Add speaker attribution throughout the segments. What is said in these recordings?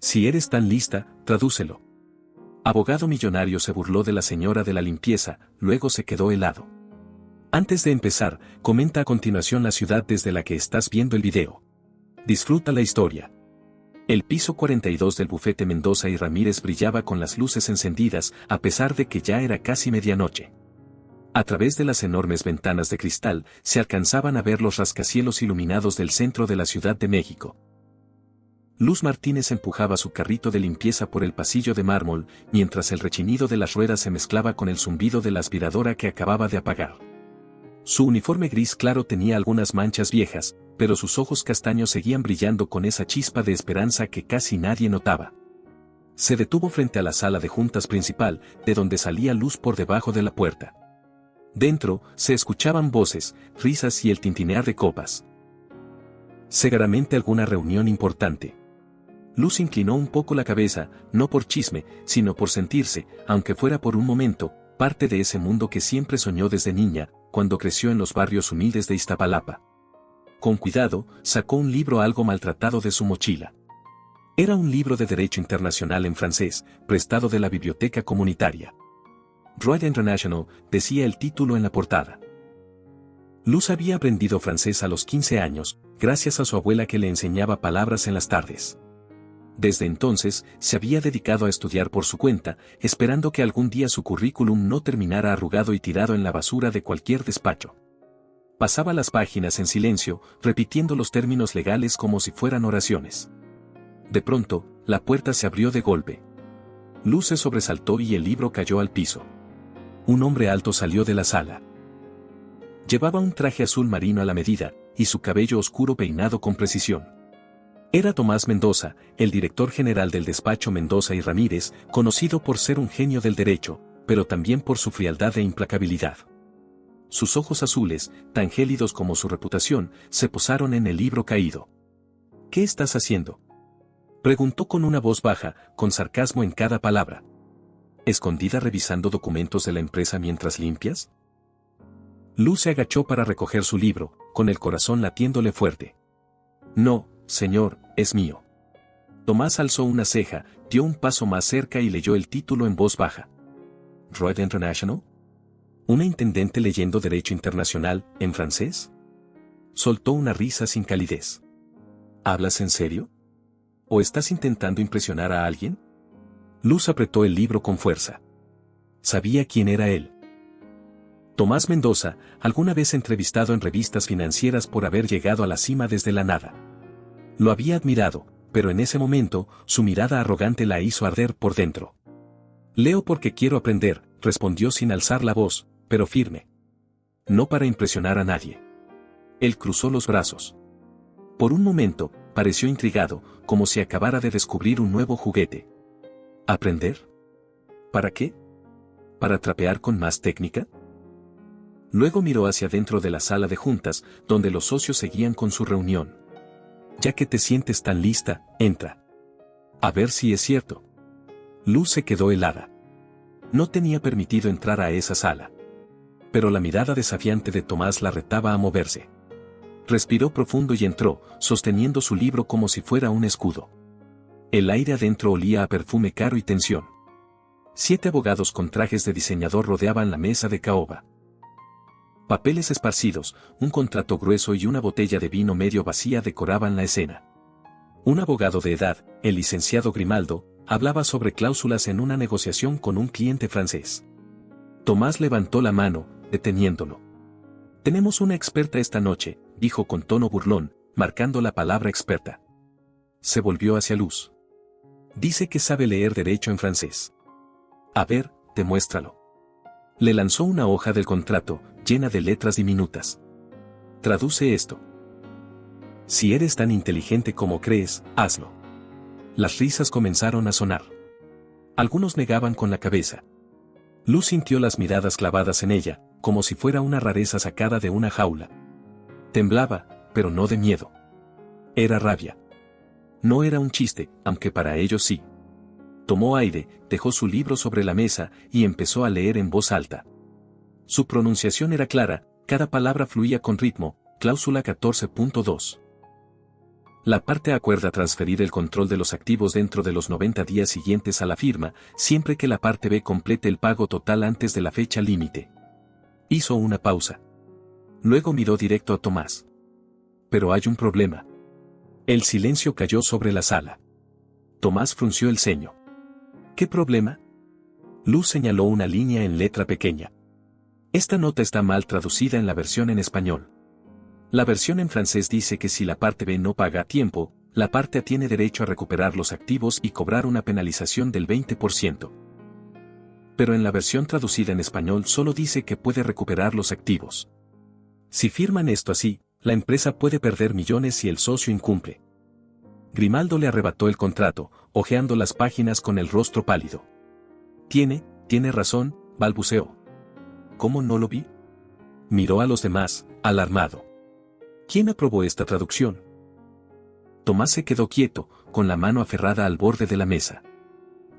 Speaker 1: Si eres tan lista, tradúcelo. Abogado millonario se burló de la señora de la limpieza, luego se quedó helado. Antes de empezar, comenta a continuación la ciudad desde la que estás viendo el video. Disfruta la historia. El piso 42 del bufete Mendoza y Ramírez brillaba con las luces encendidas, a pesar de que ya era casi medianoche. A través de las enormes ventanas de cristal, se alcanzaban a ver los rascacielos iluminados del centro de la Ciudad de México. Luz Martínez empujaba su carrito de limpieza por el pasillo de mármol, mientras el rechinido de las ruedas se mezclaba con el zumbido de la aspiradora que acababa de apagar. Su uniforme gris claro tenía algunas manchas viejas, pero sus ojos castaños seguían brillando con esa chispa de esperanza que casi nadie notaba. Se detuvo frente a la sala de juntas principal, de donde salía luz por debajo de la puerta. Dentro, se escuchaban voces, risas y el tintinear de copas. Seguramente alguna reunión importante. Luz inclinó un poco la cabeza, no por chisme, sino por sentirse, aunque fuera por un momento, parte de ese mundo que siempre soñó desde niña, cuando creció en los barrios humildes de Iztapalapa. Con cuidado, sacó un libro algo maltratado de su mochila. Era un libro de Derecho Internacional en francés, prestado de la biblioteca comunitaria. Droit International, decía el título en la portada. Luz había aprendido francés a los 15 años, gracias a su abuela que le enseñaba palabras en las tardes. Desde entonces, se había dedicado a estudiar por su cuenta, esperando que algún día su currículum no terminara arrugado y tirado en la basura de cualquier despacho. Pasaba las páginas en silencio, repitiendo los términos legales como si fueran oraciones. De pronto, la puerta se abrió de golpe. Luz se sobresaltó y el libro cayó al piso. Un hombre alto salió de la sala. Llevaba un traje azul marino a la medida, y su cabello oscuro peinado con precisión. Era Tomás Mendoza, el director general del despacho Mendoza y Ramírez, conocido por ser un genio del derecho, pero también por su frialdad e implacabilidad. Sus ojos azules, tan gélidos como su reputación, se posaron en el libro caído. ¿Qué estás haciendo?, preguntó con una voz baja, con sarcasmo en cada palabra. ¿Escondida revisando documentos de la empresa mientras limpias? Luz se agachó para recoger su libro, con el corazón latiéndole fuerte. No, señor, es mío. Tomás alzó una ceja, dio un paso más cerca y leyó el título en voz baja. ¿Droit International? ¿Una intendente leyendo Derecho Internacional, en francés? Soltó una risa sin calidez. ¿Hablas en serio? ¿O estás intentando impresionar a alguien? Luz apretó el libro con fuerza. Sabía quién era él. Tomás Mendoza, alguna vez entrevistado en revistas financieras por haber llegado a la cima desde la nada. Lo había admirado, pero en ese momento, su mirada arrogante la hizo arder por dentro. Leo porque quiero aprender, respondió sin alzar la voz, pero firme. No para impresionar a nadie. Él cruzó los brazos. Por un momento, pareció intrigado, como si acabara de descubrir un nuevo juguete. ¿Aprender? ¿Para qué? ¿Para trapear con más técnica? Luego miró hacia dentro de la sala de juntas, donde los socios seguían con su reunión. Ya que te sientes tan lista, entra. A ver si es cierto. Luz se quedó helada. No tenía permitido entrar a esa sala. Pero la mirada desafiante de Tomás la retaba a moverse. Respiró profundo y entró, sosteniendo su libro como si fuera un escudo. El aire adentro olía a perfume caro y tensión. 7 abogados con trajes de diseñador rodeaban la mesa de caoba. Papeles esparcidos, un contrato grueso y una botella de vino medio vacía decoraban la escena. Un abogado de edad, el licenciado Grimaldo, hablaba sobre cláusulas en una negociación con un cliente francés. Tomás levantó la mano, deteniéndolo. Tenemos una experta esta noche, dijo con tono burlón, marcando la palabra experta. Se volvió hacia Luz. Dice que sabe leer derecho en francés. A ver, demuéstralo. Le lanzó una hoja del contrato, llena de letras diminutas. Traduce esto. Si eres tan inteligente como crees, hazlo. Las risas comenzaron a sonar. Algunos negaban con la cabeza. Luz sintió las miradas clavadas en ella, como si fuera una rareza sacada de una jaula. Temblaba, pero no de miedo. Era rabia. No era un chiste, aunque para ellos sí. Tomó aire, dejó su libro sobre la mesa y empezó a leer en voz alta. Su pronunciación era clara, cada palabra fluía con ritmo. Cláusula 14.2. La parte acuerda transferir el control de los activos dentro de los 90 días siguientes a la firma, siempre que la parte B complete el pago total antes de la fecha límite. Hizo una pausa. Luego miró directo a Tomás. Pero hay un problema. El silencio cayó sobre la sala. Tomás frunció el ceño. ¿Qué problema? Luz señaló una línea en letra pequeña. Esta nota está mal traducida en la versión en español. La versión en francés dice que si la parte B no paga a tiempo, la parte A tiene derecho a recuperar los activos y cobrar una penalización del 20%. Pero en la versión traducida en español solo dice que puede recuperar los activos. Si firman esto así, la empresa puede perder millones si el socio incumple. Grimaldo le arrebató el contrato, hojeando las páginas con el rostro pálido. Tiene razón, balbuceó. ¿Cómo no lo vi? Miró a los demás, alarmado. ¿Quién aprobó esta traducción? Tomás se quedó quieto, con la mano aferrada al borde de la mesa.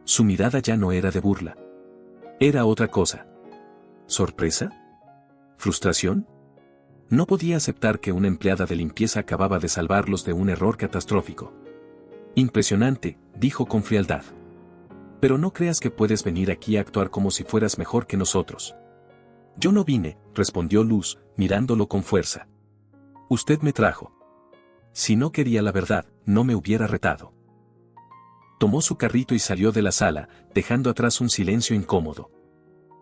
Speaker 1: Su mirada ya no era de burla. Era otra cosa. ¿Sorpresa? ¿Frustración? No podía aceptar que una empleada de limpieza acababa de salvarlos de un error catastrófico. Impresionante, dijo con frialdad. Pero no creas que puedes venir aquí a actuar como si fueras mejor que nosotros. Yo no vine, respondió Luz, mirándolo con fuerza. Usted me trajo. Si no quería la verdad, no me hubiera retado. Tomó su carrito y salió de la sala, dejando atrás un silencio incómodo.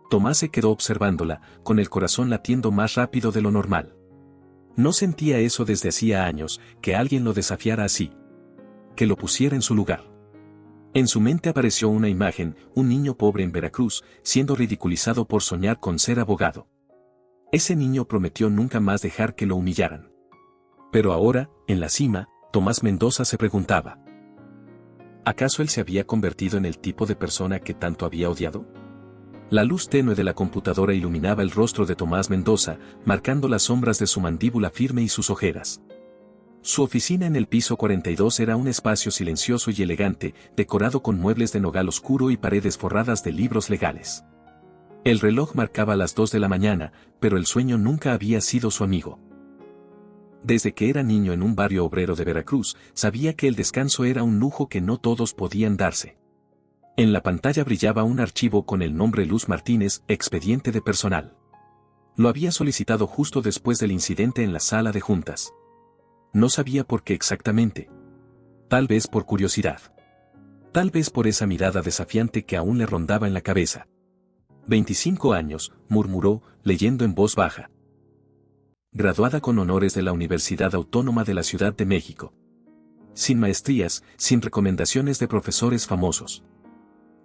Speaker 1: Tomás se quedó observándola, con el corazón latiendo más rápido de lo normal. No sentía eso desde hacía años, que alguien lo desafiara así. Que lo pusiera en su lugar. En su mente apareció una imagen, un niño pobre en Veracruz, siendo ridiculizado por soñar con ser abogado. Ese niño prometió nunca más dejar que lo humillaran. Pero ahora, en la cima, Tomás Mendoza se preguntaba. ¿Acaso él se había convertido en el tipo de persona que tanto había odiado? La luz tenue de la computadora iluminaba el rostro de Tomás Mendoza, marcando las sombras de su mandíbula firme y sus ojeras. Su oficina en el piso 42 era un espacio silencioso y elegante, decorado con muebles de nogal oscuro y paredes forradas de libros legales. El reloj marcaba las 2 de la mañana, pero el sueño nunca había sido su amigo. Desde que era niño en un barrio obrero de Veracruz, sabía que el descanso era un lujo que no todos podían darse. En la pantalla brillaba un archivo con el nombre Luz Martínez, expediente de personal. Lo había solicitado justo después del incidente en la sala de juntas. No sabía por qué exactamente. Tal vez por curiosidad. Tal vez por esa mirada desafiante que aún le rondaba en la cabeza. 25 años, murmuró, leyendo en voz baja. Graduada con honores de la Universidad Autónoma de la Ciudad de México. Sin maestrías, sin recomendaciones de profesores famosos.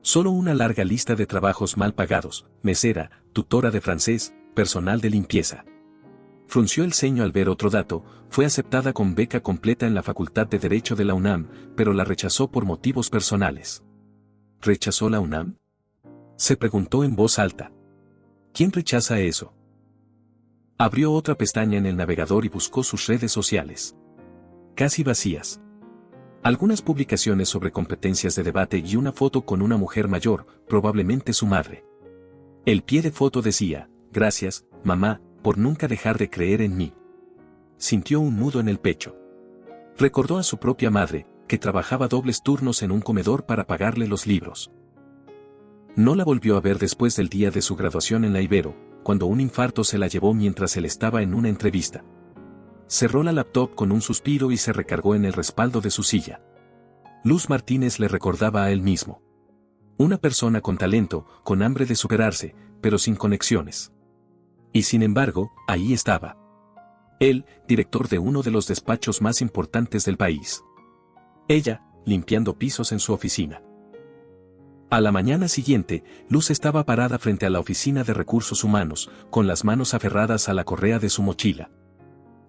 Speaker 1: Solo una larga lista de trabajos mal pagados, mesera, tutora de francés, personal de limpieza. Frunció el ceño al ver otro dato, fue aceptada con beca completa en la Facultad de Derecho de la UNAM, pero la rechazó por motivos personales. ¿Rechazó la UNAM? Se preguntó en voz alta. ¿Quién rechaza eso? Abrió otra pestaña en el navegador y buscó sus redes sociales. Casi vacías. Algunas publicaciones sobre competencias de debate y una foto con una mujer mayor, probablemente su madre. El pie de foto decía, gracias, mamá, por nunca dejar de creer en mí. Sintió un nudo en el pecho. Recordó a su propia madre, que trabajaba dobles turnos en un comedor para pagarle los libros. No la volvió a ver después del día de su graduación en la Ibero, cuando un infarto se la llevó mientras él estaba en una entrevista. Cerró la laptop con un suspiro y se recargó en el respaldo de su silla. Luz Martínez le recordaba a él mismo. Una persona con talento, con hambre de superarse, pero sin conexiones. Y sin embargo, ahí estaba. Él, director de uno de los despachos más importantes del país. Ella, limpiando pisos en su oficina. A la mañana siguiente, Luz estaba parada frente a la oficina de recursos humanos, con las manos aferradas a la correa de su mochila.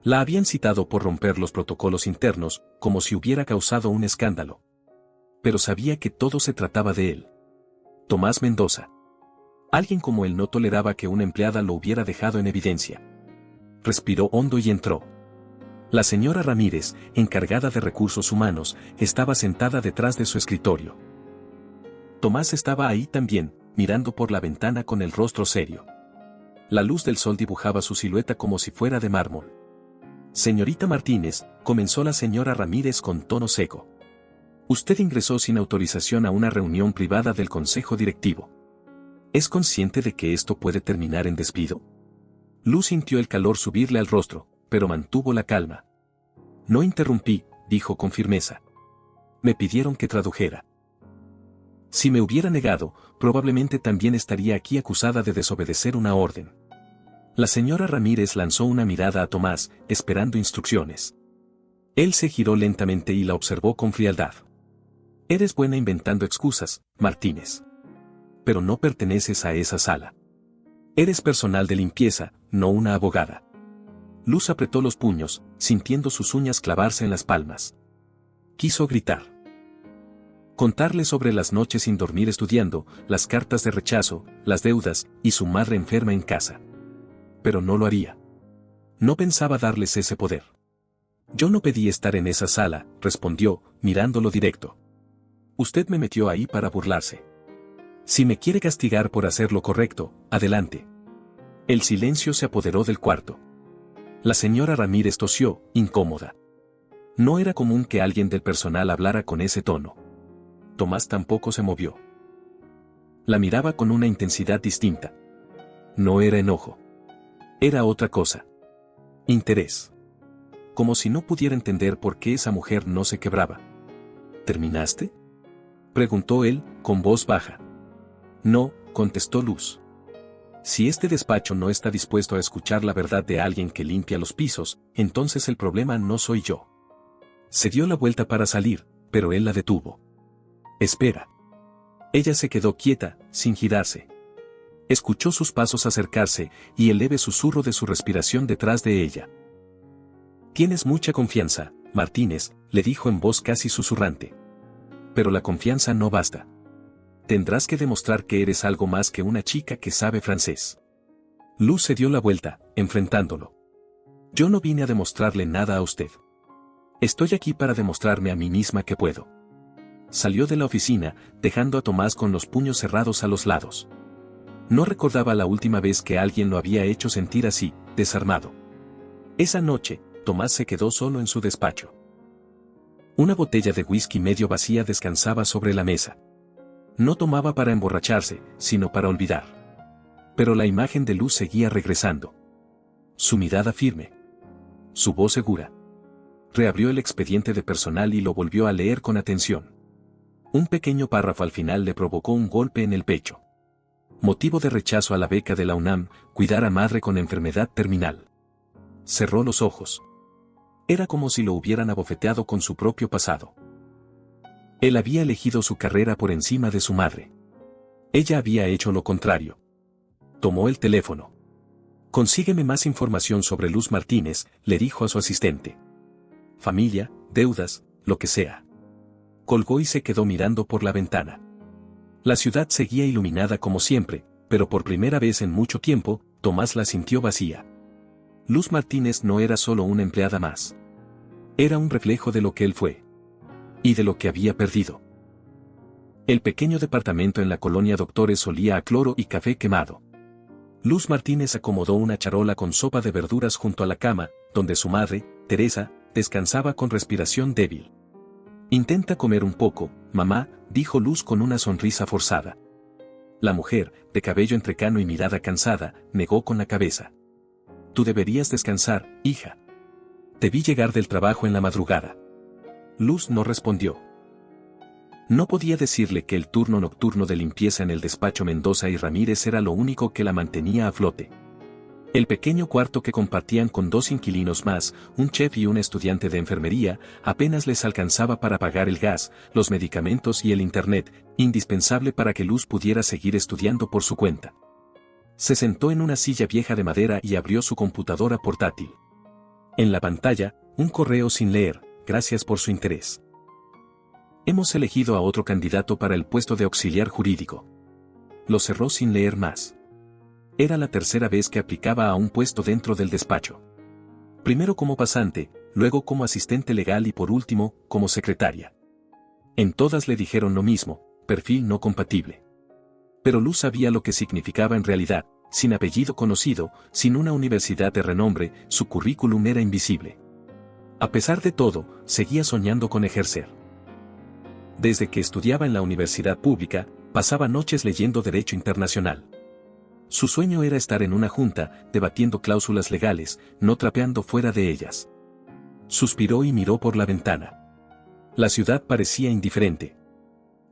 Speaker 1: La habían citado por romper los protocolos internos, como si hubiera causado un escándalo. Pero sabía que todo se trataba de él. Tomás Mendoza. Alguien como él no toleraba que una empleada lo hubiera dejado en evidencia. Respiró hondo y entró. La señora Ramírez, encargada de recursos humanos, estaba sentada detrás de su escritorio. Tomás estaba ahí también, mirando por la ventana con el rostro serio. La luz del sol dibujaba su silueta como si fuera de mármol. Señorita Martínez, comenzó la señora Ramírez con tono seco. Usted ingresó sin autorización a una reunión privada del consejo directivo. ¿Es consciente de que esto puede terminar en despido? Luz sintió el calor subirle al rostro, pero mantuvo la calma. No interrumpí, dijo con firmeza. Me pidieron que tradujera. Si me hubiera negado, probablemente también estaría aquí acusada de desobedecer una orden. La señora Ramírez lanzó una mirada a Tomás, esperando instrucciones. Él se giró lentamente y la observó con frialdad. Eres buena inventando excusas, Martínez. Pero no perteneces a esa sala. Eres personal de limpieza, no una abogada. Luz apretó los puños, sintiendo sus uñas clavarse en las palmas. Quiso gritar. Contarle sobre las noches sin dormir estudiando, las cartas de rechazo, las deudas, y su madre enferma en casa. Pero no lo haría. No pensaba darles ese poder. Yo no pedí estar en esa sala, respondió, mirándolo directo. Usted me metió ahí para burlarse. Si me quiere castigar por hacer lo correcto, adelante. El silencio se apoderó del cuarto. La señora Ramírez tosió, incómoda. No era común que alguien del personal hablara con ese tono. Tomás tampoco se movió. La miraba con una intensidad distinta. No era enojo. Era otra cosa. Interés. Como si no pudiera entender por qué esa mujer no se quebraba. ¿Terminaste?, preguntó él, con voz baja. No, contestó Luz. Si este despacho no está dispuesto a escuchar la verdad de alguien que limpia los pisos, entonces el problema no soy yo. Se dio la vuelta para salir, pero él la detuvo. Espera. Ella se quedó quieta, sin girarse. Escuchó sus pasos acercarse, y el leve susurro de su respiración detrás de ella. Tienes mucha confianza, Martínez, le dijo en voz casi susurrante. Pero la confianza no basta. Tendrás que demostrar que eres algo más que una chica que sabe francés. Luz se dio la vuelta, enfrentándolo. Yo no vine a demostrarle nada a usted. Estoy aquí para demostrarme a mí misma que puedo. Salió de la oficina, dejando a Tomás con los puños cerrados a los lados. No recordaba la última vez que alguien lo había hecho sentir así, desarmado. Esa noche, Tomás se quedó solo en su despacho. Una botella de whisky medio vacía descansaba sobre la mesa. No tomaba para emborracharse, sino para olvidar. Pero la imagen de Luz seguía regresando. Su mirada firme. Su voz segura. Reabrió el expediente de personal y lo volvió a leer con atención. Un pequeño párrafo al final le provocó un golpe en el pecho. Motivo de rechazo a la beca de la UNAM, cuidar a madre con enfermedad terminal. Cerró los ojos. Era como si lo hubieran abofeteado con su propio pasado. Él había elegido su carrera por encima de su madre. Ella había hecho lo contrario. Tomó el teléfono. Consígueme más información sobre Luz Martínez, le dijo a su asistente. Familia, deudas, lo que sea. Colgó y se quedó mirando por la ventana. La ciudad seguía iluminada como siempre, pero por primera vez en mucho tiempo, Tomás la sintió vacía. Luz Martínez no era solo una empleada más. Era un reflejo de lo que él fue. Y de lo que había perdido. El pequeño departamento en la colonia Doctores olía a cloro y café quemado. Luz Martínez acomodó una charola con sopa de verduras junto a la cama, donde su madre, Teresa, descansaba con respiración débil. Intenta comer un poco, mamá, dijo Luz con una sonrisa forzada. La mujer, de cabello entrecano y mirada cansada, negó con la cabeza. Tú deberías descansar, hija. Te vi llegar del trabajo en la madrugada. Luz no respondió. No podía decirle que el turno nocturno de limpieza en el despacho Mendoza y Ramírez era lo único que la mantenía a flote. El pequeño cuarto que compartían con 2 inquilinos más, un chef y un estudiante de enfermería, apenas les alcanzaba para pagar el gas, los medicamentos y el internet, indispensable para que Luz pudiera seguir estudiando por su cuenta. Se sentó en una silla vieja de madera y abrió su computadora portátil. En la pantalla, un correo sin leer, gracias por su interés. Hemos elegido a otro candidato para el puesto de auxiliar jurídico. Lo cerró sin leer más. Era la tercera vez que aplicaba a un puesto dentro del despacho. Primero como pasante, luego como asistente legal y por último, como secretaria. En todas le dijeron lo mismo, perfil no compatible. Pero Luz sabía lo que significaba en realidad, sin apellido conocido, sin una universidad de renombre, su currículum era invisible. A pesar de todo, seguía soñando con ejercer. Desde que estudiaba en la universidad pública, pasaba noches leyendo Derecho Internacional. Su sueño era estar en una junta, debatiendo cláusulas legales, no trapeando fuera de ellas. Suspiró y miró por la ventana. La ciudad parecía indiferente.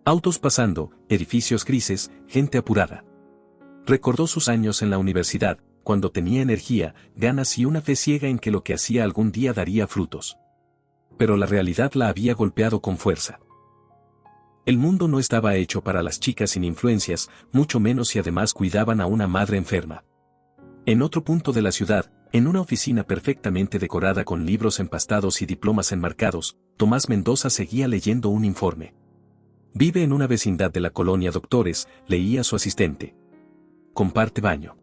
Speaker 1: Autos pasando, edificios grises, gente apurada. Recordó sus años en la universidad, cuando tenía energía, ganas y una fe ciega en que lo que hacía algún día daría frutos. Pero la realidad la había golpeado con fuerza. El mundo no estaba hecho para las chicas sin influencias, mucho menos si además cuidaban a una madre enferma. En otro punto de la ciudad, en una oficina perfectamente decorada con libros empastados y diplomas enmarcados, Tomás Mendoza seguía leyendo un informe. Vive en una vecindad de la colonia Doctores, leía su asistente. Comparte baño.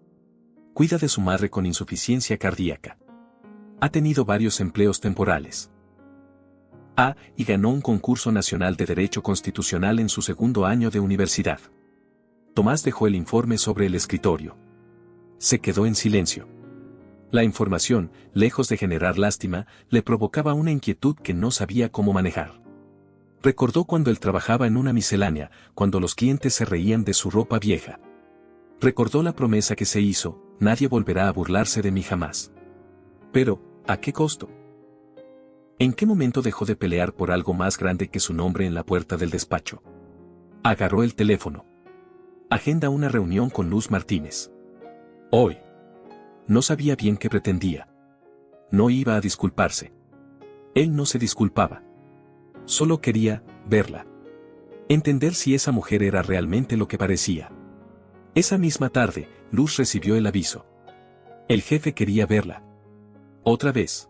Speaker 1: Cuida de su madre con insuficiencia cardíaca. Ha tenido varios empleos temporales. Y ganó un concurso nacional de Derecho Constitucional en su segundo año de universidad. Tomás dejó el informe sobre el escritorio. Se quedó en silencio. La información, lejos de generar lástima, le provocaba una inquietud que no sabía cómo manejar. Recordó cuando él trabajaba en una miscelánea, cuando los clientes se reían de su ropa vieja. Recordó la promesa que se hizo: nadie volverá a burlarse de mí jamás. Pero, ¿a qué costo? ¿En qué momento dejó de pelear por algo más grande que su nombre en la puerta del despacho? Agarró el teléfono. Agenda una reunión con Luz Martínez. Hoy. No sabía bien qué pretendía. No iba a disculparse. Él no se disculpaba. Solo quería verla. Entender si esa mujer era realmente lo que parecía. Esa misma tarde, Luz recibió el aviso. El jefe quería verla. Otra vez.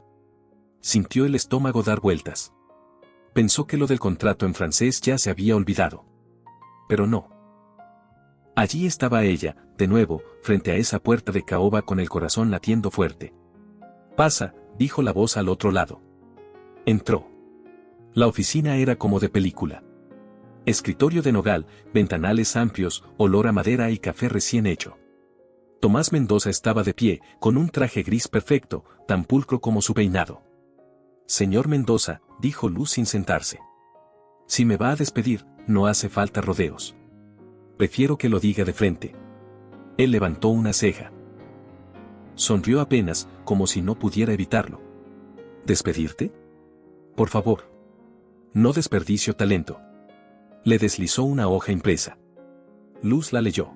Speaker 1: Sintió el estómago dar vueltas. Pensó que lo del contrato en francés ya se había olvidado. Pero no. Allí estaba ella, de nuevo, frente a esa puerta de caoba con el corazón latiendo fuerte. Pasa, dijo la voz al otro lado. Entró. La oficina era como de película. Escritorio de nogal, ventanales amplios, olor a madera y café recién hecho. Tomás Mendoza estaba de pie, con un traje gris perfecto, tan pulcro como su peinado. Señor Mendoza, dijo Luz sin sentarse. Si me va a despedir, no hace falta rodeos. Prefiero que lo diga de frente. Él levantó una ceja. Sonrió apenas, como si no pudiera evitarlo. ¿Despedirte? Por favor. No desperdicio talento. Le deslizó una hoja impresa. Luz la leyó.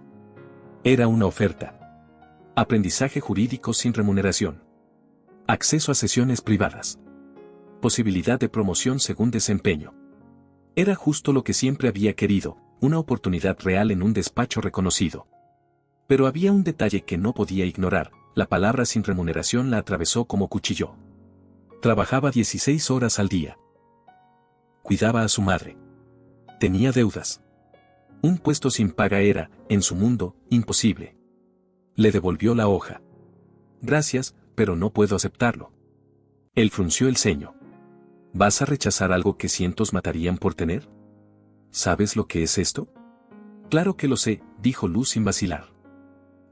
Speaker 1: Era una oferta. Aprendizaje jurídico sin remuneración. Acceso a sesiones privadas. Posibilidad de promoción según desempeño. Era justo lo que siempre había querido, una oportunidad real en un despacho reconocido. Pero había un detalle que no podía ignorar: la palabra sin remuneración la atravesó como cuchillo. Trabajaba 16 horas al día. Cuidaba a su madre. Tenía deudas. Un puesto sin paga era, en su mundo, imposible. Le devolvió la hoja. Gracias, pero no puedo aceptarlo. Él frunció el ceño. ¿Vas a rechazar algo que cientos matarían por tener? ¿Sabes lo que es esto? Claro que lo sé, dijo Luz sin vacilar.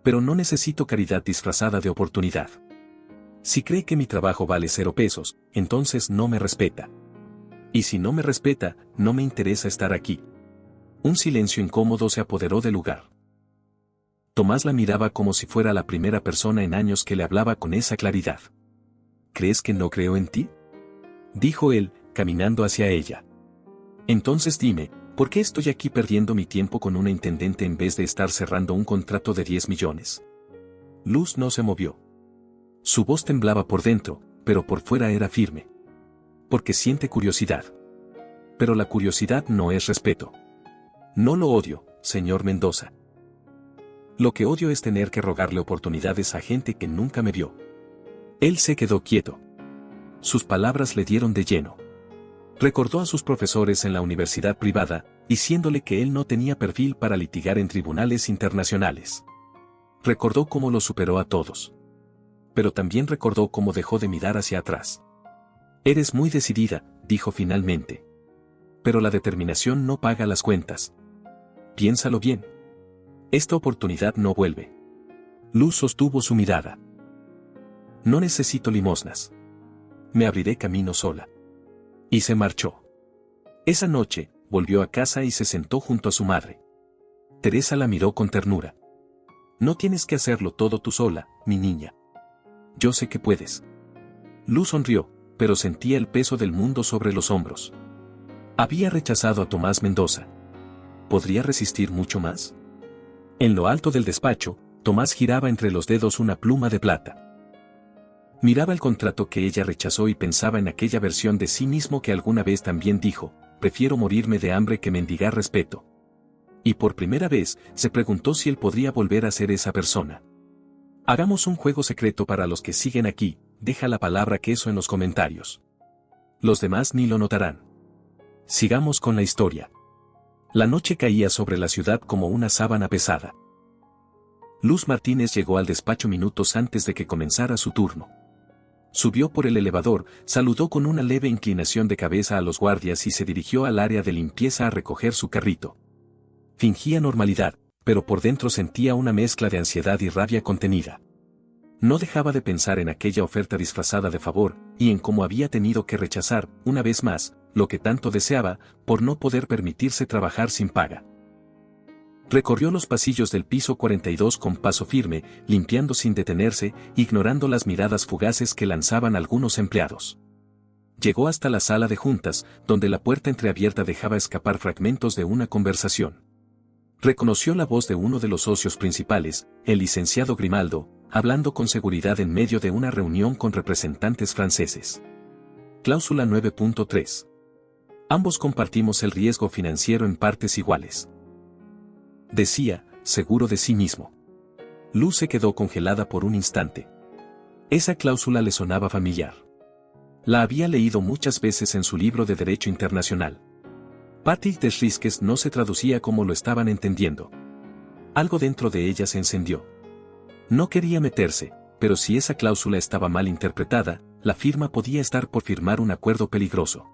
Speaker 1: Pero no necesito caridad disfrazada de oportunidad. Si cree que mi trabajo vale 0 pesos, entonces no me respeta. Y si no me respeta, no me interesa estar aquí. Un silencio incómodo se apoderó del lugar. Tomás la miraba como si fuera la primera persona en años que le hablaba con esa claridad. ¿Crees que no creo en ti?, dijo él, caminando hacia ella. Entonces dime, ¿por qué estoy aquí perdiendo mi tiempo con una intendente en vez de estar cerrando un contrato de 10 millones? Luz no se movió. Su voz temblaba por dentro, pero por fuera era firme. Porque siente curiosidad. Pero la curiosidad no es respeto. No lo odio, señor Mendoza. Lo que odio es tener que rogarle oportunidades a gente que nunca me vio. Él se quedó quieto. Sus palabras le dieron de lleno. Recordó a sus profesores en la universidad privada, diciéndole que él no tenía perfil para litigar en tribunales internacionales. Recordó cómo los superó a todos. Pero también recordó cómo dejó de mirar hacia atrás. Eres muy decidida, dijo finalmente. Pero la determinación no paga las cuentas. Piénsalo bien. Esta oportunidad no vuelve. Luz sostuvo su mirada. No necesito limosnas. Me abriré camino sola. Y se marchó. Esa noche, volvió a casa y se sentó junto a su madre. Teresa la miró con ternura. No tienes que hacerlo todo tú sola, mi niña. Yo sé que puedes. Luz sonrió, pero sentía el peso del mundo sobre los hombros. Había rechazado a Tomás Mendoza. ¿Podría resistir mucho más? En lo alto del despacho, Tomás giraba entre los dedos una pluma de plata. Miraba el contrato que ella rechazó y pensaba en aquella versión de sí mismo que alguna vez también dijo: prefiero morirme de hambre que mendigar respeto. Y por primera vez, se preguntó si él podría volver a ser esa persona. Hagamos un juego secreto para los que siguen aquí, deja la palabra queso en los comentarios. Los demás ni lo notarán. Sigamos con la historia. La noche caía sobre la ciudad como una sábana pesada. Luz Martínez llegó al despacho minutos antes de que comenzara su turno. Subió por el elevador, saludó con una leve inclinación de cabeza a los guardias y se dirigió al área de limpieza a recoger su carrito. Fingía normalidad, pero por dentro sentía una mezcla de ansiedad y rabia contenida. No dejaba de pensar en aquella oferta disfrazada de favor, y en cómo había tenido que rechazar, una vez más, lo que tanto deseaba, por no poder permitirse trabajar sin paga. Recorrió los pasillos del piso 42 con paso firme, limpiando sin detenerse, ignorando las miradas fugaces que lanzaban algunos empleados. Llegó hasta la sala de juntas, donde la puerta entreabierta dejaba escapar fragmentos de una conversación. Reconoció la voz de uno de los socios principales, el licenciado Grimaldo, hablando con seguridad en medio de una reunión con representantes franceses. Cláusula 9.3. Ambos compartimos el riesgo financiero en partes iguales. Decía, seguro de sí mismo. Luz se quedó congelada por un instante. Esa cláusula le sonaba familiar. La había leído muchas veces en su libro de Derecho Internacional. Parties des risques no se traducía como lo estaban entendiendo. Algo dentro de ella se encendió. No quería meterse, pero si esa cláusula estaba mal interpretada, la firma podía estar por firmar un acuerdo peligroso.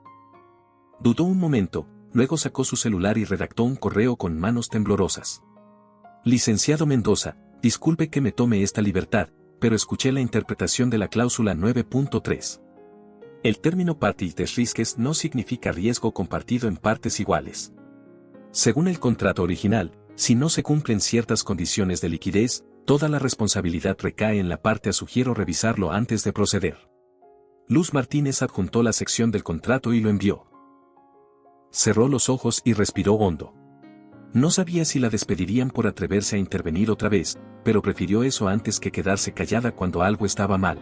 Speaker 1: Dudó un momento, luego sacó su celular y redactó un correo con manos temblorosas. Licenciado Mendoza, disculpe que me tome esta libertad, pero escuché la interpretación de la cláusula 9.3. El término parties des risques no significa riesgo compartido en partes iguales. Según el contrato original, si no se cumplen ciertas condiciones de liquidez, toda la responsabilidad recae en la parte. Sugiero revisarlo antes de proceder. Luz Martínez adjuntó la sección del contrato y lo envió. Cerró los ojos y respiró hondo. No sabía si la despedirían por atreverse a intervenir otra vez, pero prefirió eso antes que quedarse callada cuando algo estaba mal.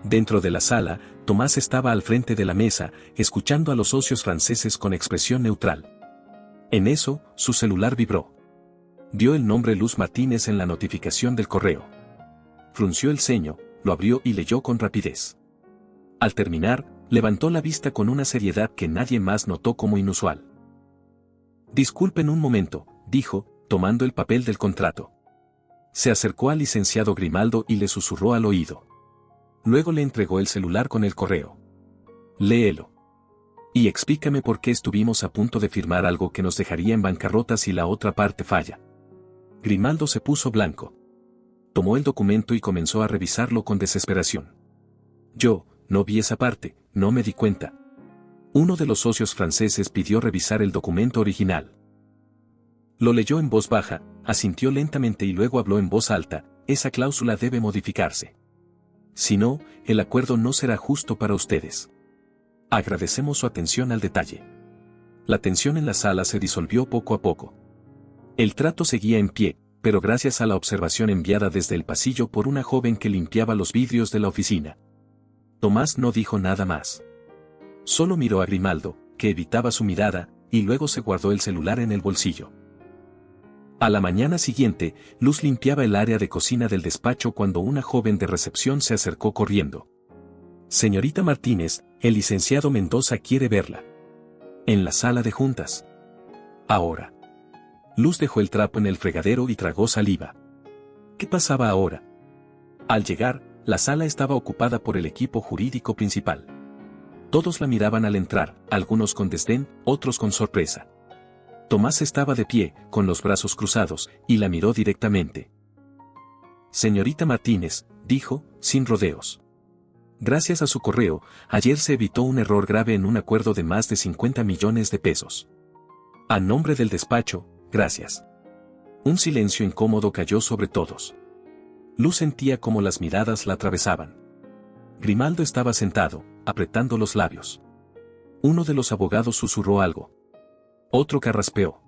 Speaker 1: Dentro de la sala, Tomás estaba al frente de la mesa, escuchando a los socios franceses con expresión neutral. En eso, su celular vibró. Vio el nombre Luz Martínez en la notificación del correo. Frunció el ceño, lo abrió y leyó con rapidez. Al terminar, levantó la vista con una seriedad que nadie más notó como inusual. Disculpen un momento, dijo, tomando el papel del contrato. Se acercó al licenciado Grimaldo y le susurró al oído. Luego le entregó el celular con el correo. Léelo. Y explícame por qué estuvimos a punto de firmar algo que nos dejaría en bancarrota si la otra parte falla. Grimaldo se puso blanco. Tomó el documento y comenzó a revisarlo con desesperación. Yo, no vi esa parte, no me di cuenta. Uno de los socios franceses pidió revisar el documento original. Lo leyó en voz baja, asintió lentamente y luego habló en voz alta: esa cláusula debe modificarse. Si no, el acuerdo no será justo para ustedes. Agradecemos su atención al detalle. La tensión en la sala se disolvió poco a poco. El trato seguía en pie, pero gracias a la observación enviada desde el pasillo por una joven que limpiaba los vidrios de la oficina. Tomás no dijo nada más. Solo miró a Grimaldo, que evitaba su mirada, y luego se guardó el celular en el bolsillo. A la mañana siguiente, Luz limpiaba el área de cocina del despacho cuando una joven de recepción se acercó corriendo. Señorita Martínez, el licenciado Mendoza quiere verla. En la sala de juntas. Ahora. Luz dejó el trapo en el fregadero y tragó saliva. ¿Qué pasaba ahora? Al llegar, la sala estaba ocupada por el equipo jurídico principal. Todos la miraban al entrar, algunos con desdén, otros con sorpresa. Tomás estaba de pie, con los brazos cruzados, y la miró directamente. Señorita Martínez, dijo, sin rodeos. Gracias a su correo, ayer se evitó un error grave en un acuerdo de más de 50 millones de pesos. A nombre del despacho, gracias. Un silencio incómodo cayó sobre todos. Luz sentía como las miradas la atravesaban. Grimaldo estaba sentado, apretando los labios. Uno de los abogados susurró algo. Otro carraspeó.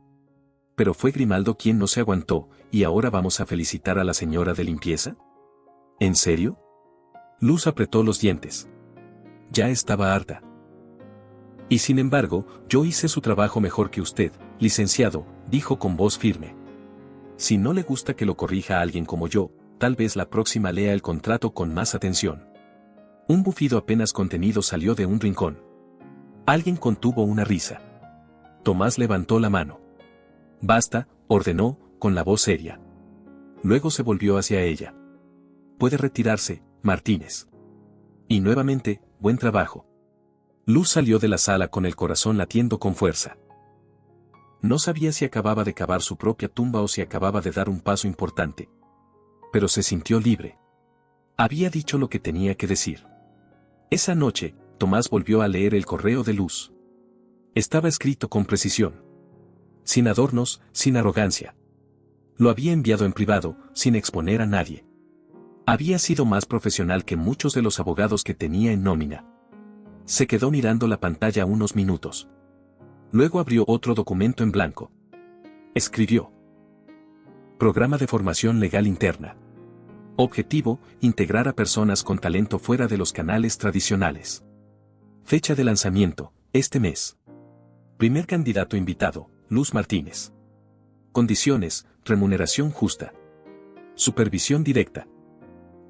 Speaker 1: Pero fue Grimaldo quien no se aguantó, ¿y ahora vamos a felicitar a la señora de limpieza? ¿En serio? Luz apretó los dientes. Ya estaba harta. Y sin embargo, yo hice su trabajo mejor que usted, licenciado, dijo con voz firme. Si no le gusta que lo corrija a alguien como yo, tal vez la próxima lea el contrato con más atención. Un bufido apenas contenido salió de un rincón. Alguien contuvo una risa. Tomás levantó la mano. Basta, ordenó, con la voz seria. Luego se volvió hacia ella. Puede retirarse, Martínez. Y nuevamente, buen trabajo. Luz salió de la sala con el corazón latiendo con fuerza. No sabía si acababa de cavar su propia tumba o si acababa de dar un paso importante. Pero se sintió libre. Había dicho lo que tenía que decir. Esa noche, Tomás volvió a leer el correo de Luz. Estaba escrito con precisión. Sin adornos, sin arrogancia. Lo había enviado en privado, sin exponer a nadie. Había sido más profesional que muchos de los abogados que tenía en nómina. Se quedó mirando la pantalla unos minutos. Luego abrió otro documento en blanco. Escribió. Programa de formación legal interna. Objetivo, integrar a personas con talento fuera de los canales tradicionales. Fecha de lanzamiento, este mes. Primer candidato invitado, Luz Martínez. Condiciones, remuneración justa. Supervisión directa.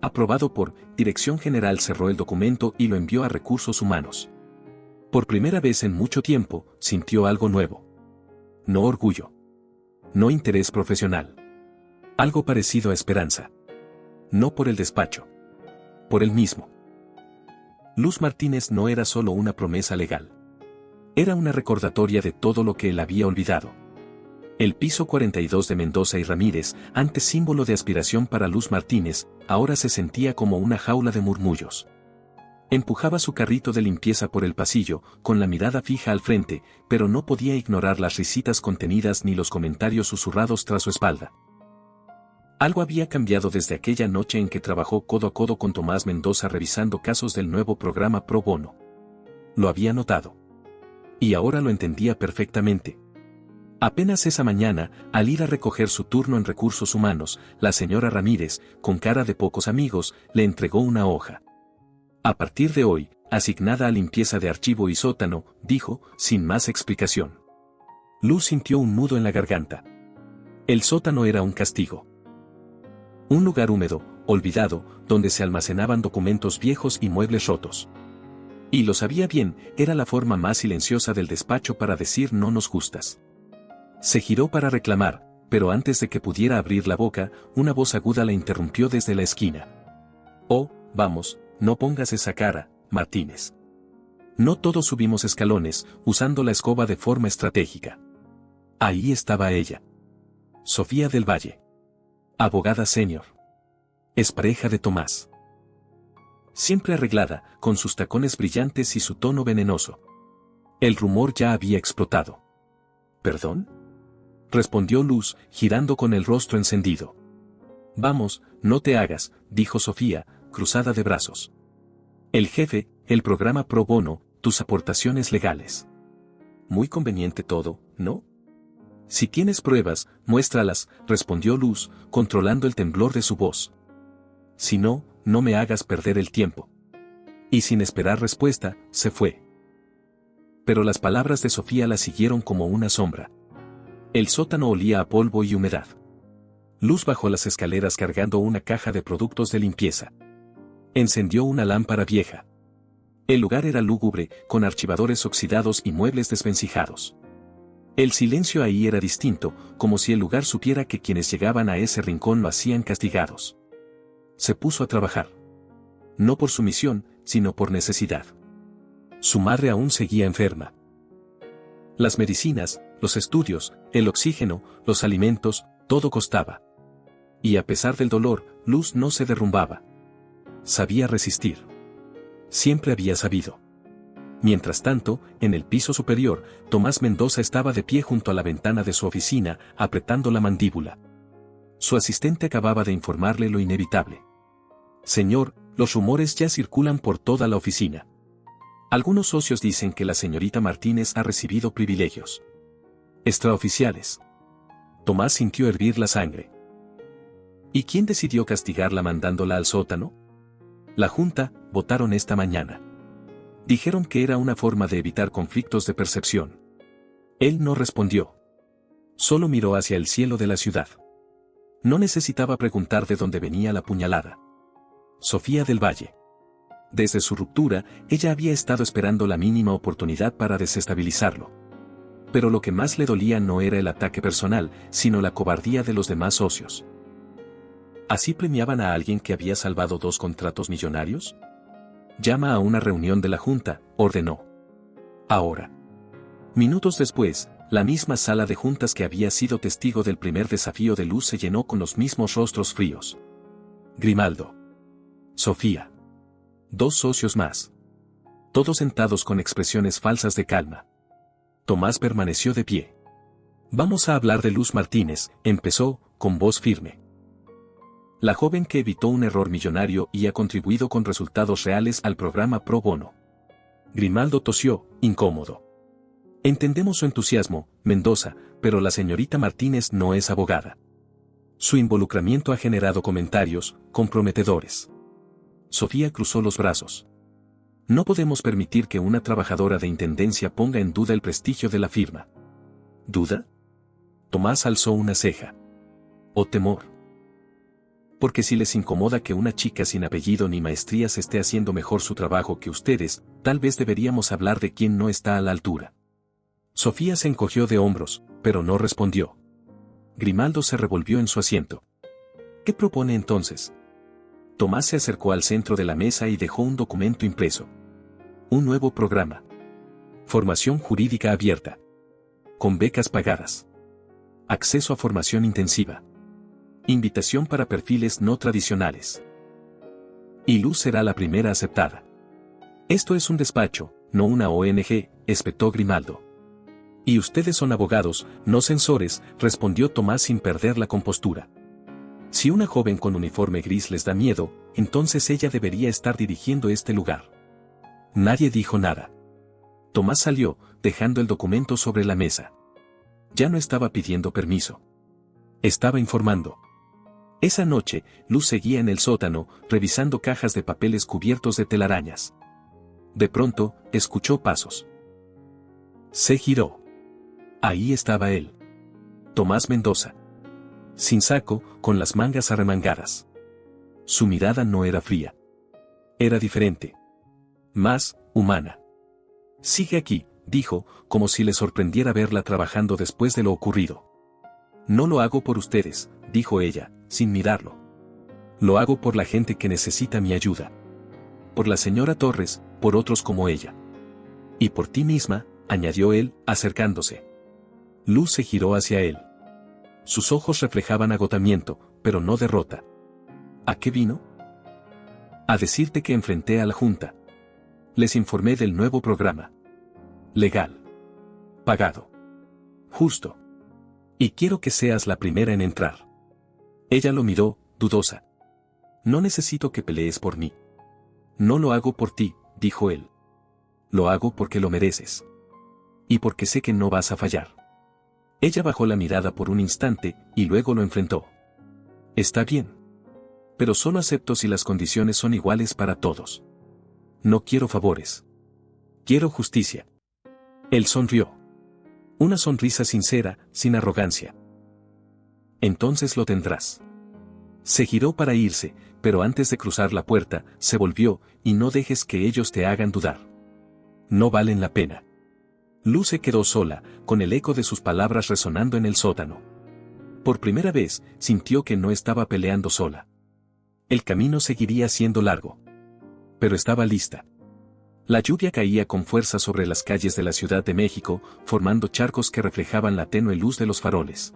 Speaker 1: Aprobado por Dirección General. Cerró el documento y lo envió a Recursos Humanos. Por primera vez en mucho tiempo, sintió algo nuevo. No orgullo. No interés profesional. Algo parecido a esperanza. No por el despacho. Por él mismo. Luz Martínez no era solo una promesa legal. Era una recordatoria de todo lo que él había olvidado. El piso 42 de Mendoza y Ramírez, antes símbolo de aspiración para Luz Martínez, ahora se sentía como una jaula de murmullos. Empujaba su carrito de limpieza por el pasillo, con la mirada fija al frente, pero no podía ignorar las risitas contenidas ni los comentarios susurrados tras su espalda. Algo había cambiado desde aquella noche en que trabajó codo a codo con Tomás Mendoza revisando casos del nuevo programa Pro Bono. Lo había notado. Y ahora lo entendía perfectamente. Apenas esa mañana, al ir a recoger su turno en Recursos Humanos, la señora Ramírez, con cara de pocos amigos, le entregó una hoja. A partir de hoy, asignada a limpieza de archivo y sótano, dijo, sin más explicación. Luz sintió un nudo en la garganta. El sótano era un castigo. Un lugar húmedo, olvidado, donde se almacenaban documentos viejos y muebles rotos. Y lo sabía bien, era la forma más silenciosa del despacho para decir no nos gustas. Se giró para reclamar, pero antes de que pudiera abrir la boca, una voz aguda la interrumpió desde la esquina. Oh, vamos, no pongas esa cara, Martínez. No todos subimos escalones, usando la escoba de forma estratégica. Ahí estaba ella. Sofía del Valle. Abogada senior. Es pareja de Tomás. Siempre arreglada, con sus tacones brillantes y su tono venenoso. El rumor ya había explotado. ¿Perdón? Respondió Luz, girando con el rostro encendido. Vamos, no te hagas, dijo Sofía, cruzada de brazos. El jefe, el programa Pro Bono, tus aportaciones legales. Muy conveniente todo, ¿no? Si tienes pruebas, muéstralas, respondió Luz, controlando el temblor de su voz. Si no, no me hagas perder el tiempo. Y sin esperar respuesta, se fue. Pero las palabras de Sofía la siguieron como una sombra. El sótano olía a polvo y humedad. Luz bajó las escaleras cargando una caja de productos de limpieza. Encendió una lámpara vieja. El lugar era lúgubre, con archivadores oxidados y muebles desvencijados. El silencio ahí era distinto, como si el lugar supiera que quienes llegaban a ese rincón lo hacían castigados. Se puso a trabajar. No por sumisión, sino por necesidad. Su madre aún seguía enferma. Las medicinas, los estudios, el oxígeno, los alimentos, todo costaba. Y a pesar del dolor, Luz no se derrumbaba. Sabía resistir. Siempre había sabido. Mientras tanto, en el piso superior, Tomás Mendoza estaba de pie junto a la ventana de su oficina, apretando la mandíbula. Su asistente acababa de informarle lo inevitable. Señor, los rumores ya circulan por toda la oficina. Algunos socios dicen que la señorita Martínez ha recibido privilegios extraoficiales. Tomás sintió hervir la sangre. ¿Y quién decidió castigarla mandándola al sótano? La Junta, votaron esta mañana. Dijeron que era una forma de evitar conflictos de percepción. Él no respondió. Solo miró hacia el cielo de la ciudad. No necesitaba preguntar de dónde venía la puñalada. Sofía del Valle. Desde su ruptura, ella había estado esperando la mínima oportunidad para desestabilizarlo. Pero lo que más le dolía no era el ataque personal, sino la cobardía de los demás socios. ¿Así premiaban a alguien que había salvado 2 contratos millonarios? Llama a una reunión de la Junta, ordenó. Ahora. Minutos después, la misma sala de juntas que había sido testigo del primer desafío de Luz se llenó con los mismos rostros fríos. Grimaldo. Sofía. 2 socios más. Todos sentados con expresiones falsas de calma. Tomás permaneció de pie. Vamos a hablar de Luz Martínez, empezó, con voz firme. La joven que evitó un error millonario y ha contribuido con resultados reales al programa Pro Bono. Grimaldo tosió, incómodo. Entendemos su entusiasmo, Mendoza, pero la señorita Martínez no es abogada. Su involucramiento ha generado comentarios comprometedores. Sofía cruzó los brazos. No podemos permitir que una trabajadora de intendencia ponga en duda el prestigio de la firma. ¿Duda? Tomás alzó una ceja. ¿O temor? Porque si les incomoda que una chica sin apellido ni maestrías esté haciendo mejor su trabajo que ustedes, tal vez deberíamos hablar de quién no está a la altura. Sofía se encogió de hombros, pero no respondió. Grimaldo se revolvió en su asiento. ¿Qué propone entonces? Tomás se acercó al centro de la mesa y dejó un documento impreso. Un nuevo programa. Formación jurídica abierta. Con becas pagadas. Acceso a formación intensiva. Invitación para perfiles no tradicionales. Y Luz será la primera aceptada. Esto es un despacho, no una ONG, espetó Grimaldo. Y ustedes son abogados, no censores, respondió Tomás sin perder la compostura. Si una joven con uniforme gris les da miedo, entonces ella debería estar dirigiendo este lugar. Nadie dijo nada. Tomás salió, dejando el documento sobre la mesa. Ya no estaba pidiendo permiso. Estaba informando. Esa noche, Luz seguía en el sótano, revisando cajas de papeles cubiertos de telarañas. De pronto, escuchó pasos. Se giró. Ahí estaba él. Tomás Mendoza. Sin saco, con las mangas arremangadas. Su mirada no era fría. Era diferente. Más, humana. Sigue aquí, dijo, como si le sorprendiera verla trabajando después de lo ocurrido. No lo hago por ustedes, dijo ella, sin mirarlo. Lo hago por la gente que necesita mi ayuda. Por la señora Torres, por otros como ella. Y por ti misma, añadió él, acercándose. Luz se giró hacia él. Sus ojos reflejaban agotamiento, pero no derrota. ¿A qué vino? A decirte que enfrenté a la Junta. Les informé del nuevo programa. Legal. Pagado. Justo. Y quiero que seas la primera en entrar. Ella lo miró, dudosa. No necesito que pelees por mí. No lo hago por ti, dijo él. Lo hago porque lo mereces. Y porque sé que no vas a fallar. Ella bajó la mirada por un instante, y luego lo enfrentó. Está bien. Pero solo acepto si las condiciones son iguales para todos. No quiero favores. Quiero justicia. Él sonrió. Una sonrisa sincera, sin arrogancia. Entonces lo tendrás. Se giró para irse, pero antes de cruzar la puerta, se volvió, y no dejes que ellos te hagan dudar. No valen la pena. Luz se quedó sola, con el eco de sus palabras resonando en el sótano. Por primera vez, sintió que no estaba peleando sola. El camino seguiría siendo largo. Pero estaba lista. La lluvia caía con fuerza sobre las calles de la Ciudad de México, formando charcos que reflejaban la tenue luz de los faroles.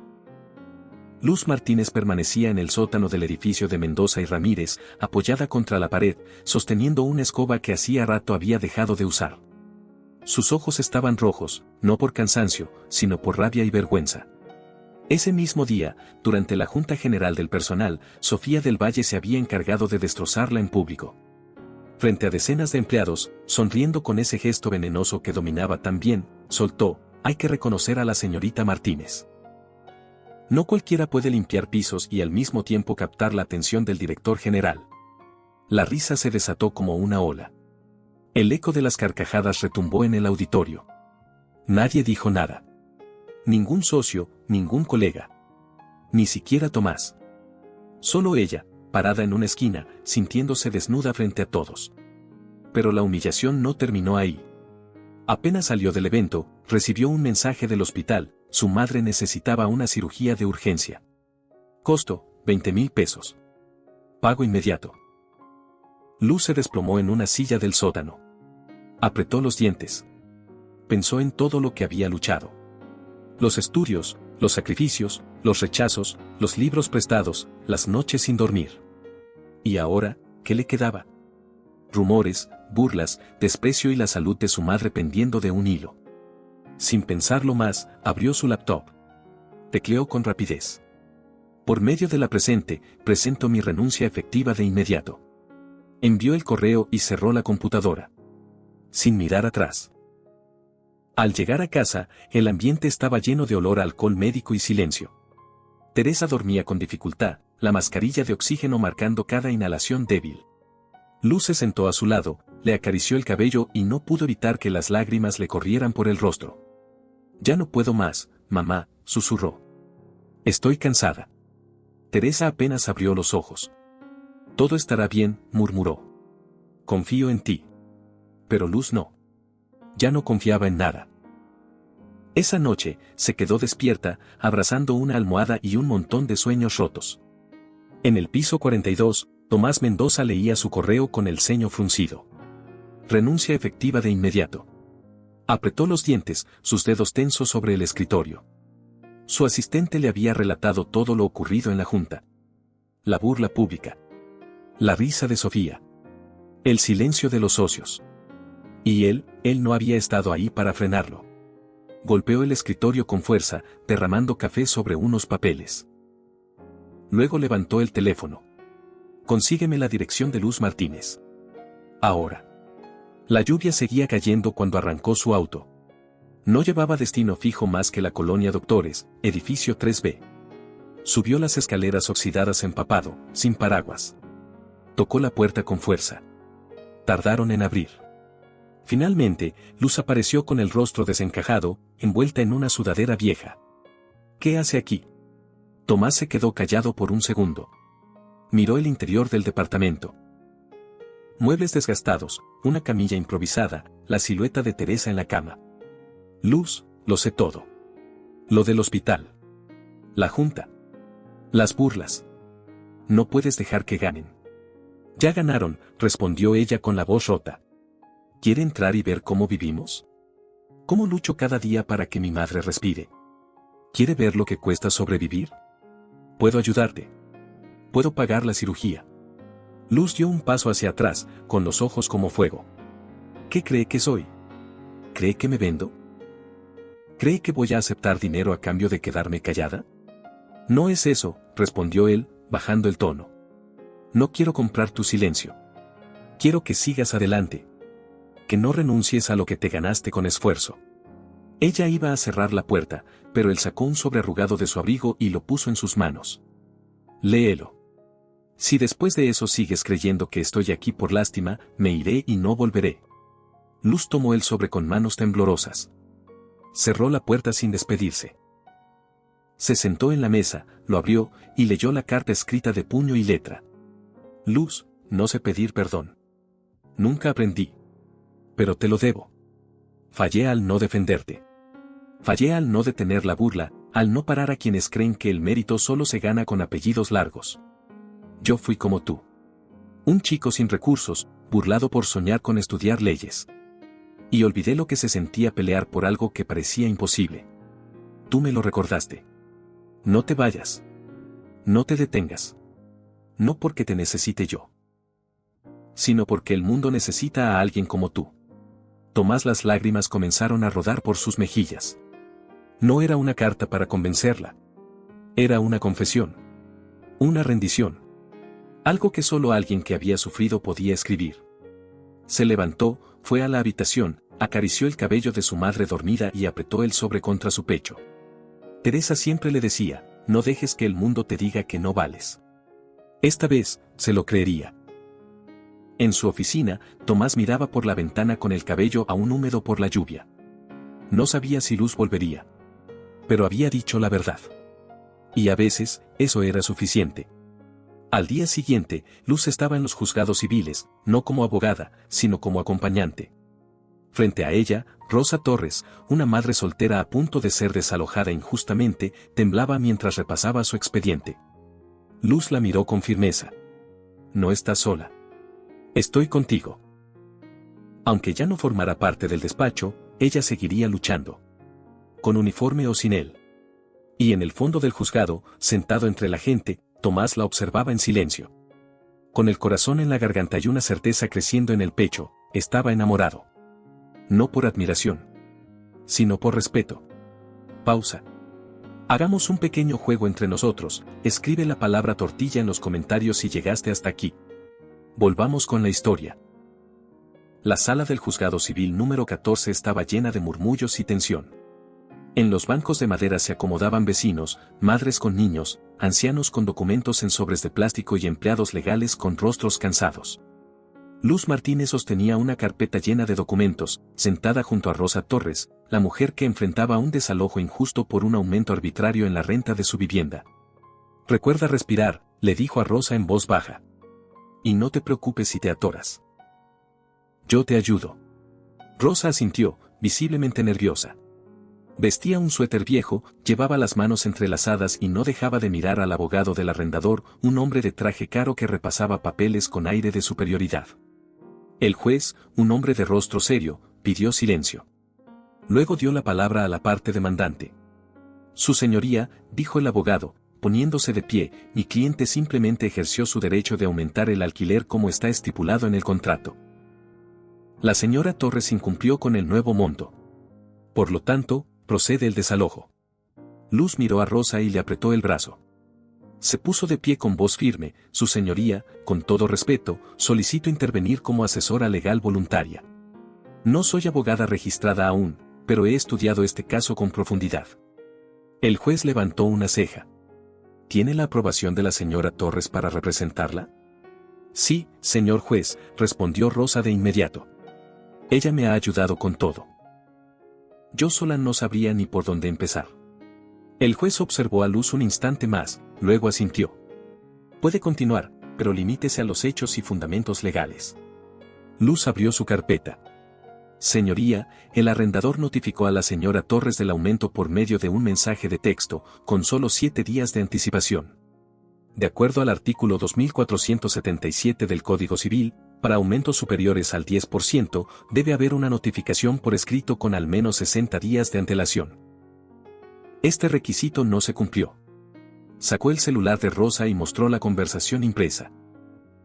Speaker 1: Luz Martínez permanecía en el sótano del edificio de Mendoza y Ramírez, apoyada contra la pared, sosteniendo una escoba que hacía rato había dejado de usar. Sus ojos estaban rojos, no por cansancio, sino por rabia y vergüenza. Ese mismo día, durante la Junta General del Personal, Sofía del Valle se había encargado de destrozarla en público. Frente a decenas de empleados, sonriendo con ese gesto venenoso que dominaba tan bien, soltó: hay que reconocer a la señorita Martínez. No cualquiera puede limpiar pisos y al mismo tiempo captar la atención del director general. La risa se desató como una ola. El eco de las carcajadas retumbó en el auditorio. Nadie dijo nada. Ningún socio, ningún colega. Ni siquiera Tomás. Solo ella, parada en una esquina, sintiéndose desnuda frente a todos. Pero la humillación no terminó ahí. Apenas salió del evento, recibió un mensaje del hospital: su madre necesitaba una cirugía de urgencia. Costo: 20,000 pesos. Pago inmediato. Luz se desplomó en una silla del sótano. Apretó los dientes. Pensó en todo lo que había luchado. Los estudios, los sacrificios, los rechazos, los libros prestados, las noches sin dormir. ¿Y ahora, qué le quedaba? Rumores, burlas, desprecio y la salud de su madre pendiendo de un hilo. Sin pensarlo más, abrió su laptop. Tecleó con rapidez. Por medio de la presente, presento mi renuncia efectiva de inmediato. Envió el correo y cerró la computadora. Sin mirar atrás. Al llegar a casa, el ambiente estaba lleno de olor a alcohol médico y silencio. Teresa dormía con dificultad, la mascarilla de oxígeno marcando cada inhalación débil. Luz se sentó a su lado, le acarició el cabello y no pudo evitar que las lágrimas le corrieran por el rostro. Ya no puedo más, mamá, susurró. Estoy cansada. Teresa apenas abrió los ojos. Todo estará bien, murmuró. Confío en ti. Pero Luz no. Ya no confiaba en nada. Esa noche, se quedó despierta, abrazando una almohada y un montón de sueños rotos. En el piso 42, Tomás Mendoza leía su correo con el ceño fruncido. Renuncia efectiva de inmediato. Apretó los dientes, sus dedos tensos sobre el escritorio. Su asistente le había relatado todo lo ocurrido en la junta. La burla pública. La risa de Sofía. El silencio de los socios. Y él no había estado ahí para frenarlo. Golpeó el escritorio con fuerza, derramando café sobre unos papeles. Luego levantó el teléfono. Consígueme la dirección de Luz Martínez. Ahora. La lluvia seguía cayendo cuando arrancó su auto. No llevaba destino fijo más que la colonia Doctores, edificio 3B. Subió las escaleras oxidadas empapado, sin paraguas. Tocó la puerta con fuerza. Tardaron en abrir. Finalmente, Luz apareció con el rostro desencajado, envuelta en una sudadera vieja. ¿Qué hace aquí? Tomás se quedó callado por un segundo. Miró el interior del departamento. Muebles desgastados, una camilla improvisada, la silueta de Teresa en la cama. Luz, lo sé todo. Lo del hospital. La junta. Las burlas. No puedes dejar que ganen. Ya ganaron, respondió ella con la voz rota. ¿Quiere entrar y ver cómo vivimos? ¿Cómo lucho cada día para que mi madre respire? ¿Quiere ver lo que cuesta sobrevivir? Puedo ayudarte. Puedo pagar la cirugía. Luz dio un paso hacia atrás, con los ojos como fuego. ¿Qué cree que soy? ¿Cree que me vendo? ¿Cree que voy a aceptar dinero a cambio de quedarme callada? No es eso, respondió él, bajando el tono. No quiero comprar tu silencio. Quiero que sigas adelante. Que no renuncies a lo que te ganaste con esfuerzo. Ella iba a cerrar la puerta, pero él sacó un sobre arrugado de su abrigo y lo puso en sus manos. Léelo. Si después de eso sigues creyendo que estoy aquí por lástima, me iré y no volveré. Luz tomó el sobre con manos temblorosas. Cerró la puerta sin despedirse. Se sentó en la mesa, lo abrió, y leyó la carta escrita de puño y letra. Luz, no sé pedir perdón. Nunca aprendí. Pero te lo debo. Fallé al no defenderte. Fallé al no detener la burla, al no parar a quienes creen que el mérito solo se gana con apellidos largos. Yo fui como tú. Un chico sin recursos, burlado por soñar con estudiar leyes. Y olvidé lo que se sentía pelear por algo que parecía imposible. Tú me lo recordaste. No te vayas. No te detengas. No porque te necesite yo, sino porque el mundo necesita a alguien como tú. Tomás, las lágrimas comenzaron a rodar por sus mejillas. No era una carta para convencerla. Era una confesión. Una rendición. Algo que solo alguien que había sufrido podía escribir. Se levantó, fue a la habitación, acarició el cabello de su madre dormida y apretó el sobre contra su pecho. Teresa siempre le decía, no dejes que el mundo te diga que no vales. Esta vez, se lo creería. En su oficina, Tomás miraba por la ventana con el cabello aún húmedo por la lluvia. No sabía si Luz volvería. Pero había dicho la verdad. Y a veces, eso era suficiente. Al día siguiente, Luz estaba en los juzgados civiles, no como abogada, sino como acompañante. Frente a ella, Rosa Torres, una madre soltera a punto de ser desalojada injustamente, temblaba mientras repasaba su expediente. Luz la miró con firmeza. No estás sola. Estoy contigo. Aunque ya no formara parte del despacho, ella seguiría luchando. Con uniforme o sin él. Y en el fondo del juzgado, sentado entre la gente, Tomás la observaba en silencio. Con el corazón en la garganta y una certeza creciendo en el pecho, estaba enamorado. No por admiración, sino por respeto. Pausa. Hagamos un pequeño juego entre nosotros. Escribe la palabra tortilla en los comentarios si llegaste hasta aquí. Volvamos con la historia. La sala del juzgado civil número 14 estaba llena de murmullos y tensión. En los bancos de madera se acomodaban vecinos, madres con niños, ancianos con documentos en sobres de plástico y empleados legales con rostros cansados. Luz Martínez sostenía una carpeta llena de documentos, sentada junto a Rosa Torres, la mujer que enfrentaba un desalojo injusto por un aumento arbitrario en la renta de su vivienda. Recuerda respirar, le dijo a Rosa en voz baja. Y no te preocupes si te atoras. Yo te ayudo. Rosa asintió, visiblemente nerviosa. Vestía un suéter viejo, llevaba las manos entrelazadas y no dejaba de mirar al abogado del arrendador, un hombre de traje caro que repasaba papeles con aire de superioridad. El juez, un hombre de rostro serio, pidió silencio. Luego dio la palabra a la parte demandante. Su señoría, dijo el abogado, poniéndose de pie, mi cliente simplemente ejerció su derecho de aumentar el alquiler como está estipulado en el contrato. La señora Torres incumplió con el nuevo monto. Por lo tanto, procede el desalojo. Luz miró a Rosa y le apretó el brazo. Se puso de pie con voz firme, su señoría, con todo respeto, solicito intervenir como asesora legal voluntaria. No soy abogada registrada aún, pero he estudiado este caso con profundidad. El juez levantó una ceja. ¿Tiene la aprobación de la señora Torres para representarla? Sí, señor juez, respondió Rosa de inmediato. Ella me ha ayudado con todo. Yo sola no sabría ni por dónde empezar. El juez observó a Luz un instante más, luego asintió. Puede continuar, pero limítese a los hechos y fundamentos legales. Luz abrió su carpeta. Señoría, el arrendador notificó a la señora Torres del aumento por medio de un mensaje de texto, con solo 7 días de anticipación. De acuerdo al artículo 2477 del Código Civil, para aumentos superiores al 10%, debe haber una notificación por escrito con al menos 60 días de antelación. Este requisito no se cumplió. Sacó el celular de Rosa y mostró la conversación impresa.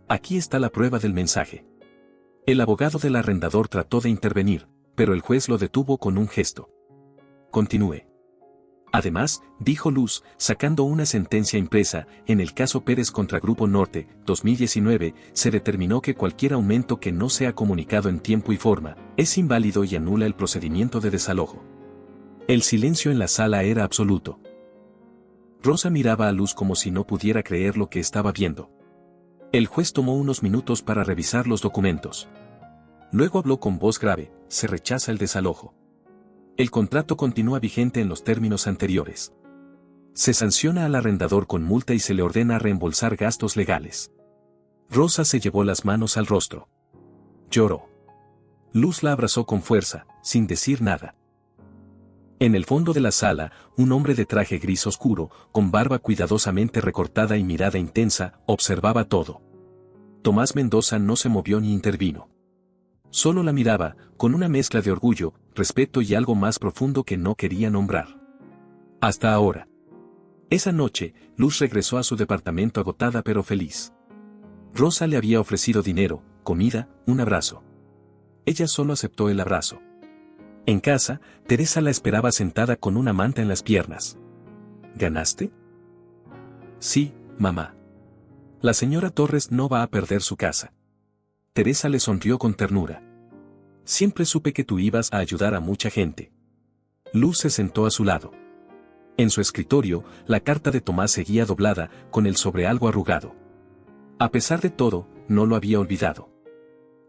Speaker 1: Aquí está la prueba del mensaje. El abogado del arrendador trató de intervenir, pero el juez lo detuvo con un gesto. Continúe. Además, dijo Luz, sacando una sentencia impresa, en el caso Pérez contra Grupo Norte, 2019, se determinó que cualquier aumento que no sea comunicado en tiempo y forma, es inválido y anula el procedimiento de desalojo. El silencio en la sala era absoluto. Rosa miraba a Luz como si no pudiera creer lo que estaba viendo. El juez tomó unos minutos para revisar los documentos. Luego habló con voz grave, se rechaza el desalojo. El contrato continúa vigente en los términos anteriores. Se sanciona al arrendador con multa y se le ordena reembolsar gastos legales. Rosa se llevó las manos al rostro. Lloró. Luz la abrazó con fuerza, sin decir nada. En el fondo de la sala, un hombre de traje gris oscuro, con barba cuidadosamente recortada y mirada intensa, observaba todo. Tomás Mendoza no se movió ni intervino. Solo la miraba, con una mezcla de orgullo, respeto y algo más profundo que no quería nombrar. Hasta ahora. Esa noche, Luz regresó a su departamento agotada pero feliz. Rosa le había ofrecido dinero, comida, un abrazo. Ella solo aceptó el abrazo. En casa, Teresa la esperaba sentada con una manta en las piernas. ¿Ganaste? Sí, mamá. La señora Torres no va a perder su casa. Teresa le sonrió con ternura. Siempre supe que tú ibas a ayudar a mucha gente. Luz se sentó a su lado. En su escritorio, la carta de Tomás seguía doblada, con el sobre algo arrugado. A pesar de todo, no lo había olvidado.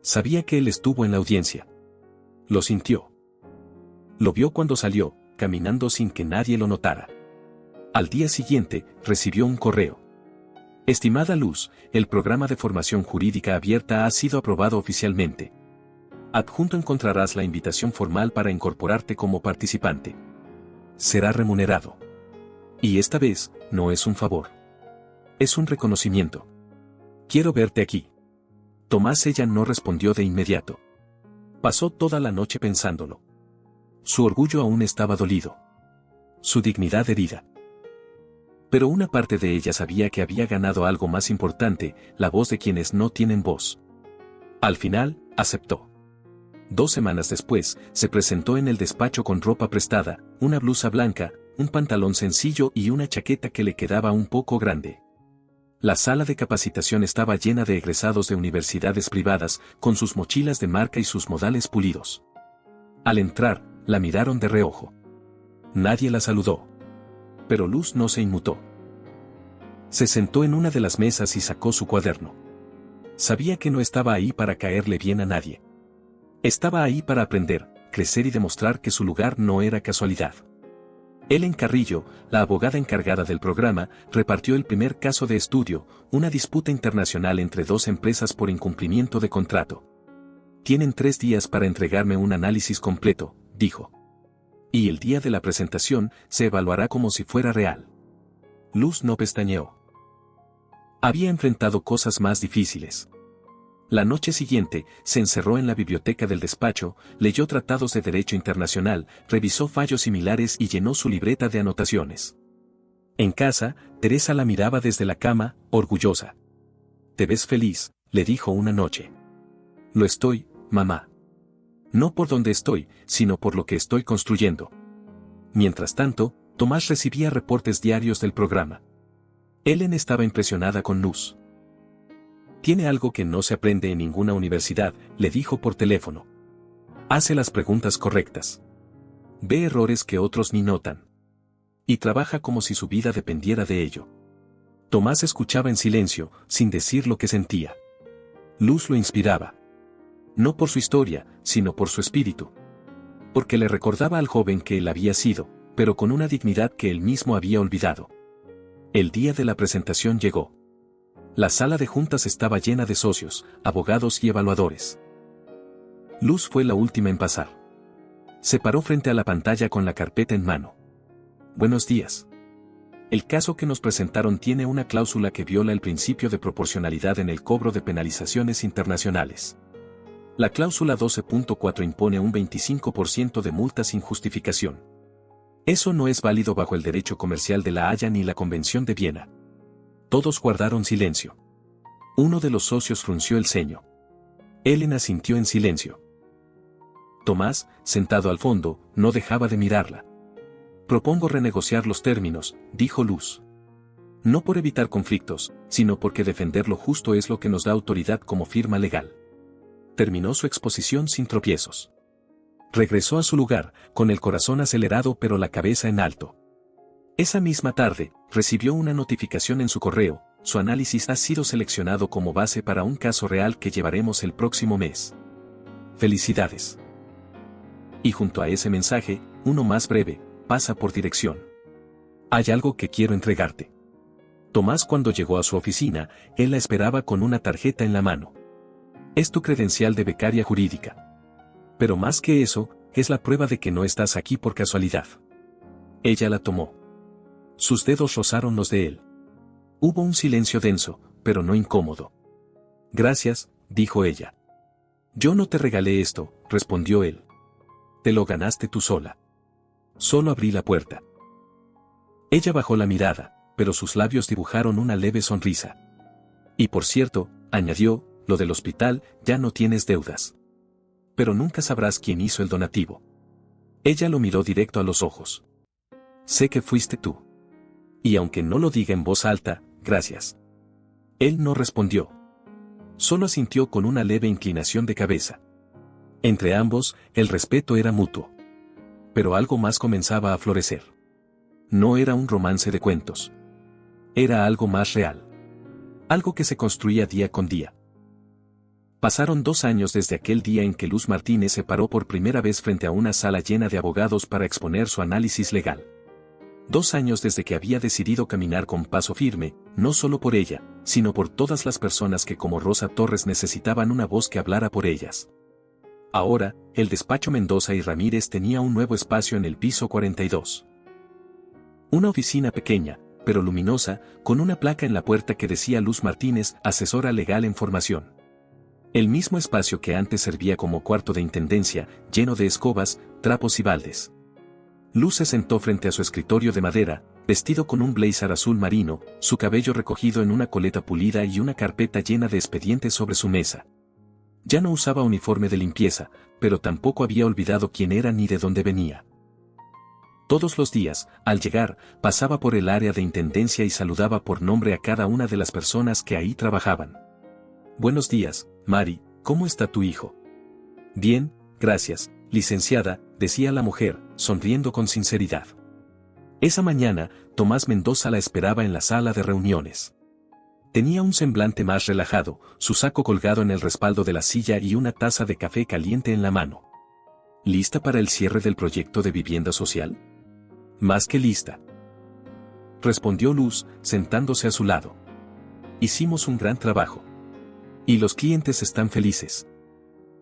Speaker 1: Sabía que él estuvo en la audiencia. Lo sintió. Lo vio cuando salió, caminando sin que nadie lo notara. Al día siguiente, recibió un correo. Estimada Luz, el programa de formación jurídica abierta ha sido aprobado oficialmente. Adjunto encontrarás la invitación formal para incorporarte como participante. Será remunerado. Y esta vez, no es un favor. Es un reconocimiento. Quiero verte aquí. Tomás ella no respondió de inmediato. Pasó toda la noche pensándolo. Su orgullo aún estaba dolido. Su dignidad herida. Pero una parte de ella sabía que había ganado algo más importante, la voz de quienes no tienen voz. Al final, aceptó. 2 semanas después, se presentó en el despacho con ropa prestada, una blusa blanca, un pantalón sencillo y una chaqueta que le quedaba un poco grande. La sala de capacitación estaba llena de egresados de universidades privadas, con sus mochilas de marca y sus modales pulidos. Al entrar, la miraron de reojo. Nadie la saludó. Pero Luz no se inmutó. Se sentó en una de las mesas y sacó su cuaderno. Sabía que no estaba ahí para caerle bien a nadie. Estaba ahí para aprender, crecer y demostrar que su lugar no era casualidad. Ellen Carrillo, la abogada encargada del programa, repartió el primer caso de estudio, una disputa internacional entre 2 empresas por incumplimiento de contrato. Tienen 3 días para entregarme un análisis completo, dijo. Y el día de la presentación, se evaluará como si fuera real. Luz no pestañeó. Había enfrentado cosas más difíciles. La noche siguiente, se encerró en la biblioteca del despacho, leyó tratados de derecho internacional, revisó fallos similares y llenó su libreta de anotaciones. En casa, Teresa la miraba desde la cama, orgullosa. «Te ves feliz», le dijo una noche. «Lo estoy, mamá. No por donde estoy, sino por lo que estoy construyendo». Mientras tanto, Tomás recibía reportes diarios del programa. Ellen estaba impresionada con Luz. «Tiene algo que no se aprende en ninguna universidad», le dijo por teléfono. «Hace las preguntas correctas. Ve errores que otros ni notan. Y trabaja como si su vida dependiera de ello». Tomás escuchaba en silencio, sin decir lo que sentía. Luz lo inspiraba. No por su historia, sino por su espíritu. Porque le recordaba al joven que él había sido, pero con una dignidad que él mismo había olvidado. El día de la presentación llegó. La sala de juntas estaba llena de socios, abogados y evaluadores. Luz fue la última en pasar. Se paró frente a la pantalla con la carpeta en mano. «Buenos días. El caso que nos presentaron tiene una cláusula que viola el principio de proporcionalidad en el cobro de penalizaciones internacionales. La cláusula 12.4 impone un 25% de multa sin justificación. Eso no es válido bajo el derecho comercial de La Haya ni la Convención de Viena». Todos guardaron silencio. Uno de los socios frunció el ceño. Ellen asintió en silencio. Tomás, sentado al fondo, no dejaba de mirarla. «Propongo renegociar los términos», dijo Luz. «No por evitar conflictos, sino porque defender lo justo es lo que nos da autoridad como firma legal». Terminó su exposición sin tropiezos. Regresó a su lugar, con el corazón acelerado pero la cabeza en alto. Esa misma tarde, recibió una notificación en su correo: su análisis ha sido seleccionado como base para un caso real que llevaremos el próximo mes. ¡Felicidades! Y junto a ese mensaje, uno más breve: pasa por dirección. Hay algo que quiero entregarte. Tomás, cuando llegó a su oficina, él la esperaba con una tarjeta en la mano. Es tu credencial de becaria jurídica. Pero más que eso, es la prueba de que no estás aquí por casualidad. Ella la tomó. Sus dedos rozaron los de él. Hubo un silencio denso, pero no incómodo. «Gracias», dijo ella. «Yo no te regalé esto», respondió él. «Te lo ganaste tú sola». Solo abrí la puerta. Ella bajó la mirada, pero sus labios dibujaron una leve sonrisa. Y por cierto, añadió, lo del hospital, ya no tienes deudas. Pero nunca sabrás quién hizo el donativo. Ella lo miró directo a los ojos. Sé que fuiste tú. Y aunque no lo diga en voz alta, gracias. Él no respondió. Solo asintió con una leve inclinación de cabeza. Entre ambos, el respeto era mutuo. Pero algo más comenzaba a florecer. No era un romance de cuentos. Era algo más real. Algo que se construía día con día. Pasaron 2 años desde aquel día en que Luz Martínez se paró por primera vez frente a una sala llena de abogados para exponer su análisis legal. 2 años desde que había decidido caminar con paso firme, no solo por ella, sino por todas las personas que como Rosa Torres necesitaban una voz que hablara por ellas. Ahora, el despacho Mendoza y Ramírez tenía un nuevo espacio en el piso 42. Una oficina pequeña, pero luminosa, con una placa en la puerta que decía Luz Martínez, asesora legal en formación. El mismo espacio que antes servía como cuarto de intendencia, lleno de escobas, trapos y baldes. Luz se sentó frente a su escritorio de madera, vestido con un blazer azul marino, su cabello recogido en una coleta pulida y una carpeta llena de expedientes sobre su mesa. Ya no usaba uniforme de limpieza, pero tampoco había olvidado quién era ni de dónde venía. Todos los días, al llegar, pasaba por el área de intendencia y saludaba por nombre a cada una de las personas que ahí trabajaban. Buenos días, Mari, ¿cómo está tu hijo? Bien, gracias, licenciada, decía la mujer, sonriendo con sinceridad. Esa mañana, Tomás Mendoza la esperaba en la sala de reuniones. Tenía un semblante más relajado, su saco colgado en el respaldo de la silla y una taza de café caliente en la mano. ¿Lista para el cierre del proyecto de vivienda social? Más que lista, respondió Luz, sentándose a su lado. Hicimos un gran trabajo. Y los clientes están felices.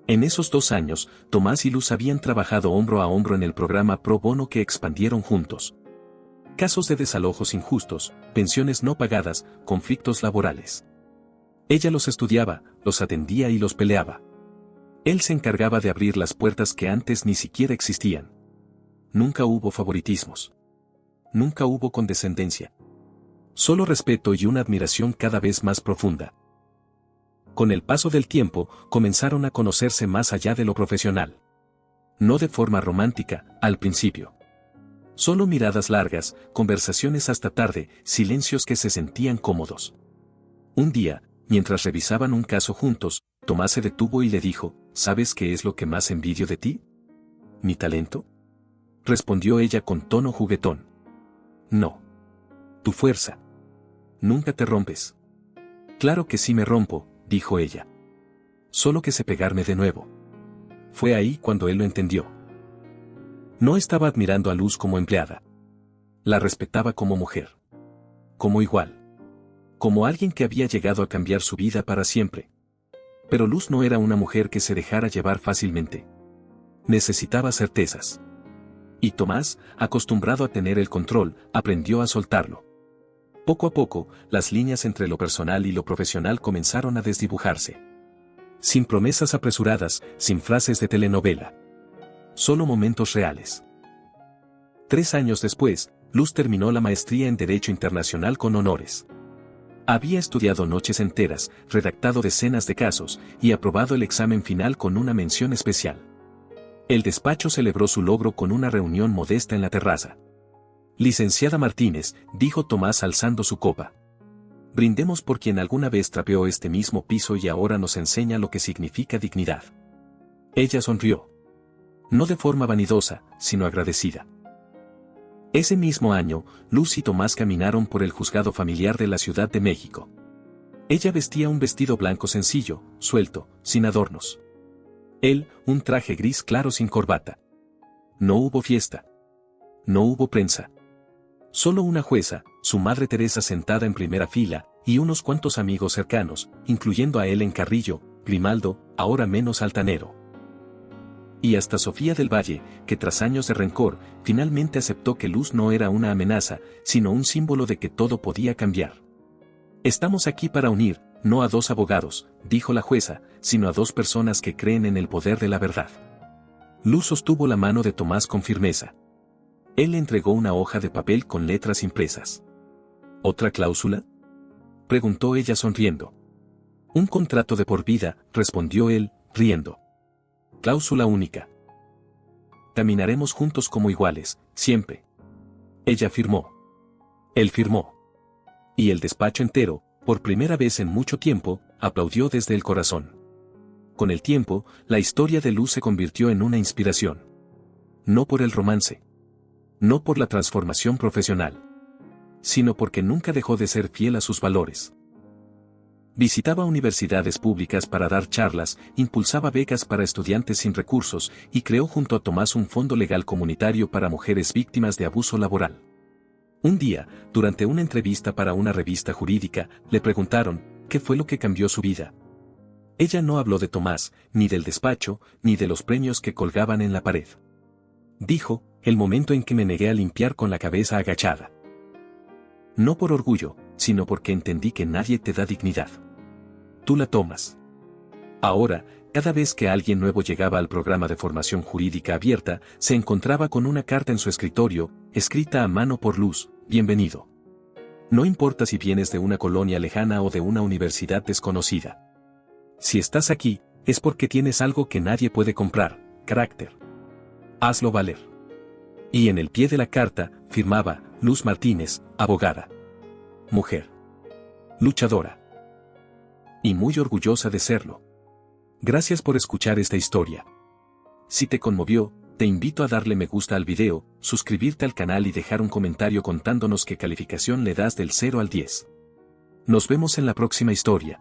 Speaker 1: En esos 2 años, Tomás y Luz habían trabajado hombro a hombro en el programa Pro Bono que expandieron juntos. Casos de desalojos injustos, pensiones no pagadas, conflictos laborales. Ella los estudiaba, los atendía y los peleaba. Él se encargaba de abrir las puertas que antes ni siquiera existían. Nunca hubo favoritismos. Nunca hubo condescendencia. Solo respeto y una admiración cada vez más profunda. Con el paso del tiempo, comenzaron a conocerse más allá de lo profesional. No de forma romántica, al principio. Solo miradas largas, conversaciones hasta tarde, silencios que se sentían cómodos. Un día, mientras revisaban un caso juntos, Tomás se detuvo y le dijo, ¿sabes qué es lo que más envidio de ti? ¿Mi talento? Respondió ella con tono juguetón. No. Tu fuerza. Nunca te rompes. Claro que sí me rompo, dijo ella. Solo que sé pegarme de nuevo. Fue ahí cuando él lo entendió. No estaba admirando a Luz como empleada. La respetaba como mujer. Como igual. Como alguien que había llegado a cambiar su vida para siempre. Pero Luz no era una mujer que se dejara llevar fácilmente. Necesitaba certezas. Y Tomás, acostumbrado a tener el control, aprendió a soltarlo. Poco a poco, las líneas entre lo personal y lo profesional comenzaron a desdibujarse. Sin promesas apresuradas, sin frases de telenovela. Solo momentos reales. 3 años después, Luz terminó la maestría en Derecho Internacional con honores. Había estudiado noches enteras, redactado decenas de casos, y aprobado el examen final con una mención especial. El despacho celebró su logro con una reunión modesta en la terraza. Licenciada Martínez, dijo Tomás alzando su copa. Brindemos por quien alguna vez trapeó este mismo piso y ahora nos enseña lo que significa dignidad. Ella sonrió. No de forma vanidosa, sino agradecida. Ese mismo año, Luz y Tomás caminaron por el juzgado familiar de la Ciudad de México. Ella vestía un vestido blanco sencillo, suelto, sin adornos. Él, un traje gris claro sin corbata. No hubo fiesta. No hubo prensa. Solo una jueza, su madre Teresa sentada en primera fila, y unos cuantos amigos cercanos, incluyendo a Helen Carrillo, Grimaldo, ahora menos altanero. Y hasta Sofía del Valle, que tras años de rencor, finalmente aceptó que Luz no era una amenaza, sino un símbolo de que todo podía cambiar. Estamos aquí para unir, no a 2 abogados, dijo la jueza, sino a 2 personas que creen en el poder de la verdad. Luz sostuvo la mano de Tomás con firmeza. Él le entregó una hoja de papel con letras impresas. ¿Otra cláusula?, preguntó ella sonriendo. Un contrato de por vida, respondió él, riendo. Cláusula única. Caminaremos juntos como iguales, siempre. Ella firmó. Él firmó. Y el despacho entero, por primera vez en mucho tiempo, aplaudió desde el corazón. Con el tiempo, la historia de Luz se convirtió en una inspiración. No por el romance. No por la transformación profesional. Sino porque nunca dejó de ser fiel a sus valores. Visitaba universidades públicas para dar charlas, impulsaba becas para estudiantes sin recursos y creó junto a Tomás un fondo legal comunitario para mujeres víctimas de abuso laboral. Un día, durante una entrevista para una revista jurídica, le preguntaron, ¿qué fue lo que cambió su vida? Ella no habló de Tomás, ni del despacho, ni de los premios que colgaban en la pared. Dijo, el momento en que me negué a limpiar con la cabeza agachada. No por orgullo, sino porque entendí que nadie te da dignidad. Tú la tomas. Ahora, cada vez que alguien nuevo llegaba al programa de formación jurídica abierta, se encontraba con una carta en su escritorio, escrita a mano por Luz, bienvenido. No importa si vienes de una colonia lejana o de una universidad desconocida. Si estás aquí, es porque tienes algo que nadie puede comprar, carácter. Hazlo valer. Y en el pie de la carta, firmaba, Luz Martínez, abogada. Mujer. Luchadora. Y muy orgullosa de serlo. Gracias por escuchar esta historia. Si te conmovió, te invito a darle me gusta al video, suscribirte al canal y dejar un comentario contándonos qué calificación le das del 0 al 10. Nos vemos en la próxima historia.